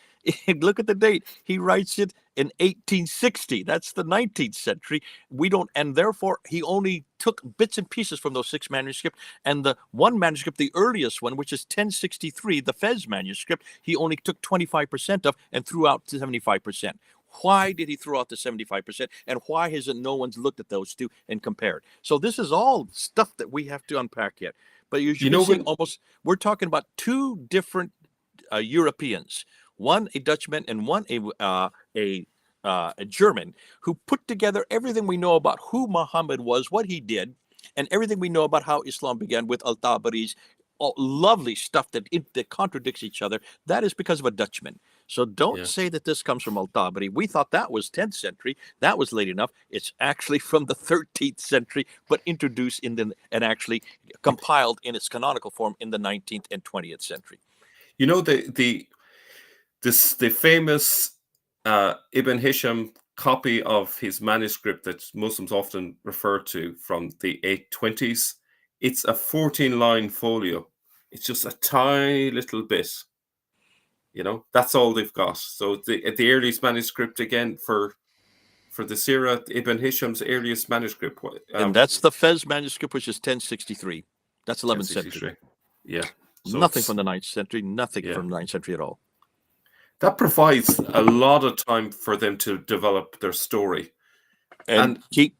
Look at the date. He writes it in 1860. That's the 19th century. We don't, and therefore he only took bits and pieces from those 6 manuscripts. And the one manuscript, the earliest one, which is 1063, the Fez manuscript, he only took 25% of and threw out 75%. Why did he throw out the 75%? And why hasn't no one's looked at those two and compared? So this is all stuff that we have to unpack yet. But you You can know see when we're talking about 2 different Europeans, one a Dutchman and one a German, who put together everything we know about who Muhammad was, what he did, and everything we know about how Islam began with Al-Tabari's lovely stuff that contradicts each other. That is because of a Dutchman. So don't yeah. say that this comes from Al-Tabari. We thought that was 10th century. That was late enough. It's actually from the 13th century, but introduced in the and actually compiled in its canonical form in the 19th and 20th century. You know the famous Ibn Hisham copy of his manuscript that Muslims often refer to from the 820s. It's a 14-line folio. It's just a tiny little bit. You know, that's all they've got. So the earliest manuscript again for the Sirah, Ibn Hisham's earliest manuscript, And that's the Fez manuscript, which is 1063. That's 11th century. 1063. Yeah. So Nothing it's from the 9th century, nothing yeah. from the 9th century at all. That provides a lot of time for them to develop their story. And keep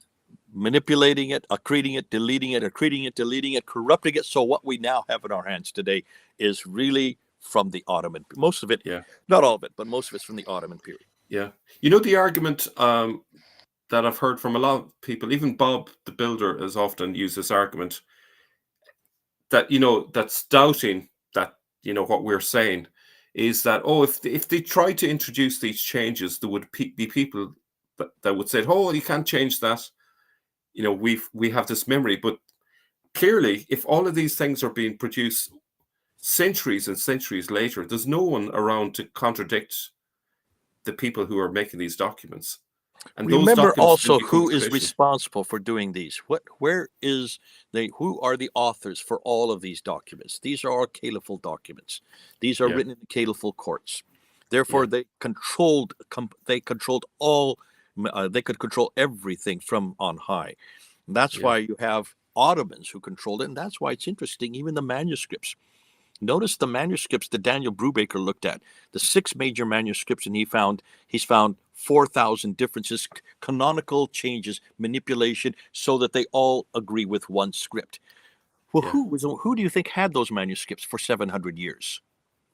manipulating it, accreting it, deleting it, accreting it, deleting it, corrupting it. So what we now have in our hands today is really from the Ottoman. Most of it, Yeah. not all of it, but most of it's from the Ottoman period. Yeah. You know, the argument that I've heard from a lot of people, even Bob the Builder has often used this argument that, you know, that's doubting that, you know, what we're saying is that, oh, if they tried to introduce these changes, there would be people that would say, oh, you can't change that. You know, we have this memory, but clearly, if all of these things are being produced centuries and centuries later, there's no one around to contradict the people who are making these documents. And those Remember documents then also become who is tradition. responsible for doing these. Who are the authors for all of these documents? These are all caliphal documents. These are Yeah, written in the caliphal courts. yeah, Therefore, they controlled all. They could control everything from on high. And that's yeah, why you have Ottomans who controlled it, and that's why it's interesting. Even the manuscripts. Notice the manuscripts that Daniel Brubaker looked at, the 6 major manuscripts, and he's found 4,000 differences, canonical changes, manipulation, so that they all agree with one script. Well, yeah, who do you think had those manuscripts for 700 years?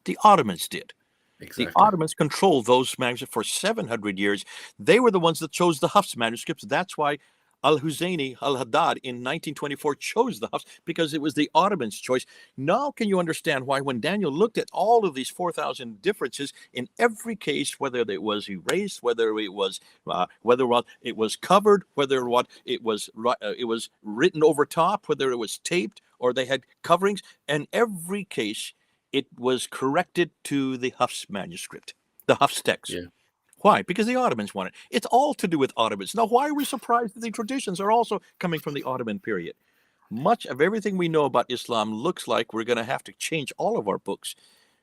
The Ottomans did. The exactly. Ottomans controlled those manuscripts for 700 years. They were the ones that chose the Hafs manuscripts. That's why Al-Husseini al-Haddad in 1924 chose the Hafs, because it was the Ottomans' choice. Now can you understand why when Daniel looked at all of these 4,000 differences, in every case, whether it was erased, whether it was it was covered, whether it was written over top, whether it was taped or they had coverings, in every case it was corrected to the Hafs manuscript, the Hafs text. Yeah. Why? Because the Ottomans wanted it. It's all to do with Ottomans. Now, why are we surprised that the traditions are also coming from the Ottoman period? Much of everything we know about Islam looks like we're going to have to change all of our books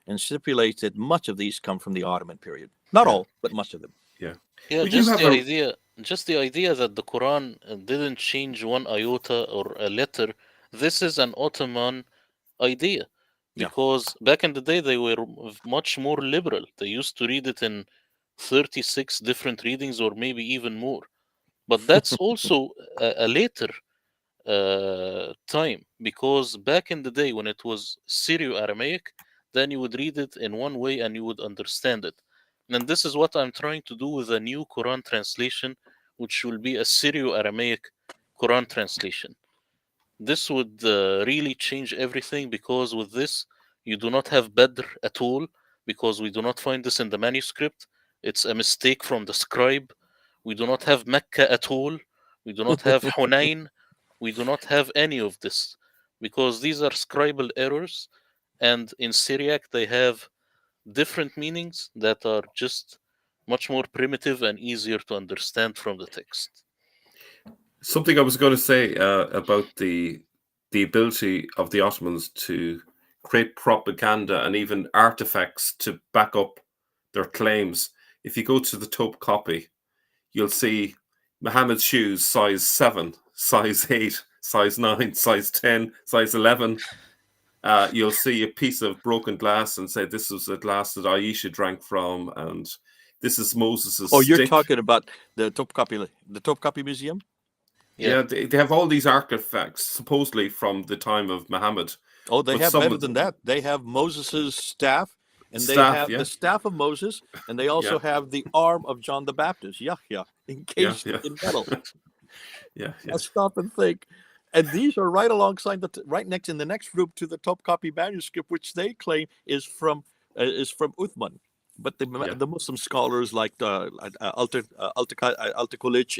and stipulate that much of these come from the Ottoman period. Not Yeah, all, but much of them. yeah. Yeah, We do have a just the idea that the Quran didn't change one iota or a letter. This is an Ottoman idea, Yeah. because back in the day they were much more liberal. They used to read it in 36 different readings or maybe even more. But that's also a later time, because back in the day when it was Syrio-Aramaic, then you would read it in one way and you would understand it. And this is what I'm trying to do with a new Quran translation, which will be a Syrio-Aramaic Quran translation. This would really change everything, because with this you do not have Badr at all, because we do not find this in the manuscript. It's a mistake from the scribe. We do not have Mecca at all. We do not have Hunain. We do not have any of this, because these are scribal errors, and in Syriac they have different meanings that are just much more primitive and easier to understand from the text. something I was going to say about the ability of the Ottomans to create propaganda and even artifacts to back up their claims. If you go to the Tope copy, you'll see Muhammad's shoes size 7, size 8, size 9, size 10, size 11. You'll see a piece of broken glass and say, this was a glass that Aisha drank from, and this is Moses' Oh, you're stick. talking about the Topkapi Museum? Yeah, Yeah, they have all these artifacts supposedly from the time of Muhammad, Oh, they but have some better of than the that. They have Moses's staff, and they staff, have the yeah, staff of Moses, and they yeah, also have the arm of John the Baptist, Yahya, yeah, encased yeah, in metal. yeah, Now yeah, stop and think. And these are right alongside right next in the next group to the Topkapi manuscript, which they claim is from Uthman. But yeah, the Muslim scholars like Altikulich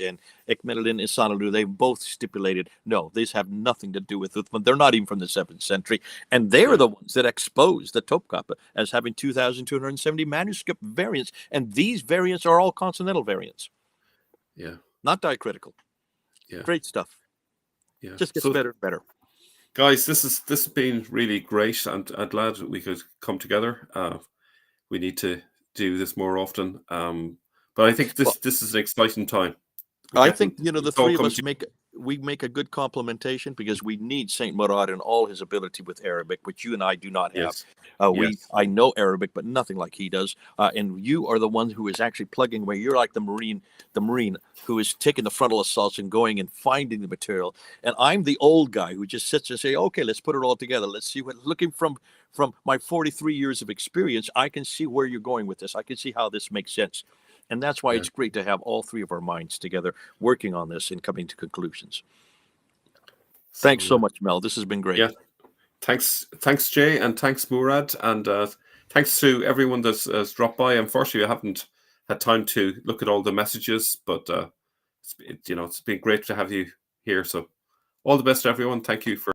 and Ekmeldin Ihsanuddin, they both stipulated no, these have nothing to do with Uthman. They're not even from the 7th century, and they are yeah, the ones that exposed the Topkapi as having 2,270 manuscript variants, and these variants are all consonantal variants, yeah, not diacritical. yeah, Great stuff. yeah. Just gets So, better and better. guys, this has been really great, and I'm glad we could come together. We need to do this more often, but I think Well, this is an exciting time. We're I think getting the it's all three of coming us to make a good complementation because we need Saint Murad and all his ability with Arabic, which you and I do not have. yes, We yes, I know Arabic, but nothing like he does. And you are the one who is actually plugging away. You're like the marine who is taking the frontal assaults and going and finding the material. And I'm the old guy who just sits and say, okay, let's put it all together. Let's see what. Looking from my 43 years of experience, I can see where you're going with this. I can see how this makes sense. And that's why yeah. it's great to have all three of our minds together working on this and coming to conclusions. Thanks So so much, Mel. This has been great. yeah, thanks, Jay, and thanks, Murad, and thanks to everyone that's dropped by. Unfortunately, I haven't had time to look at all the messages, but it's been great to have you here. So all the best, everyone. Thank you for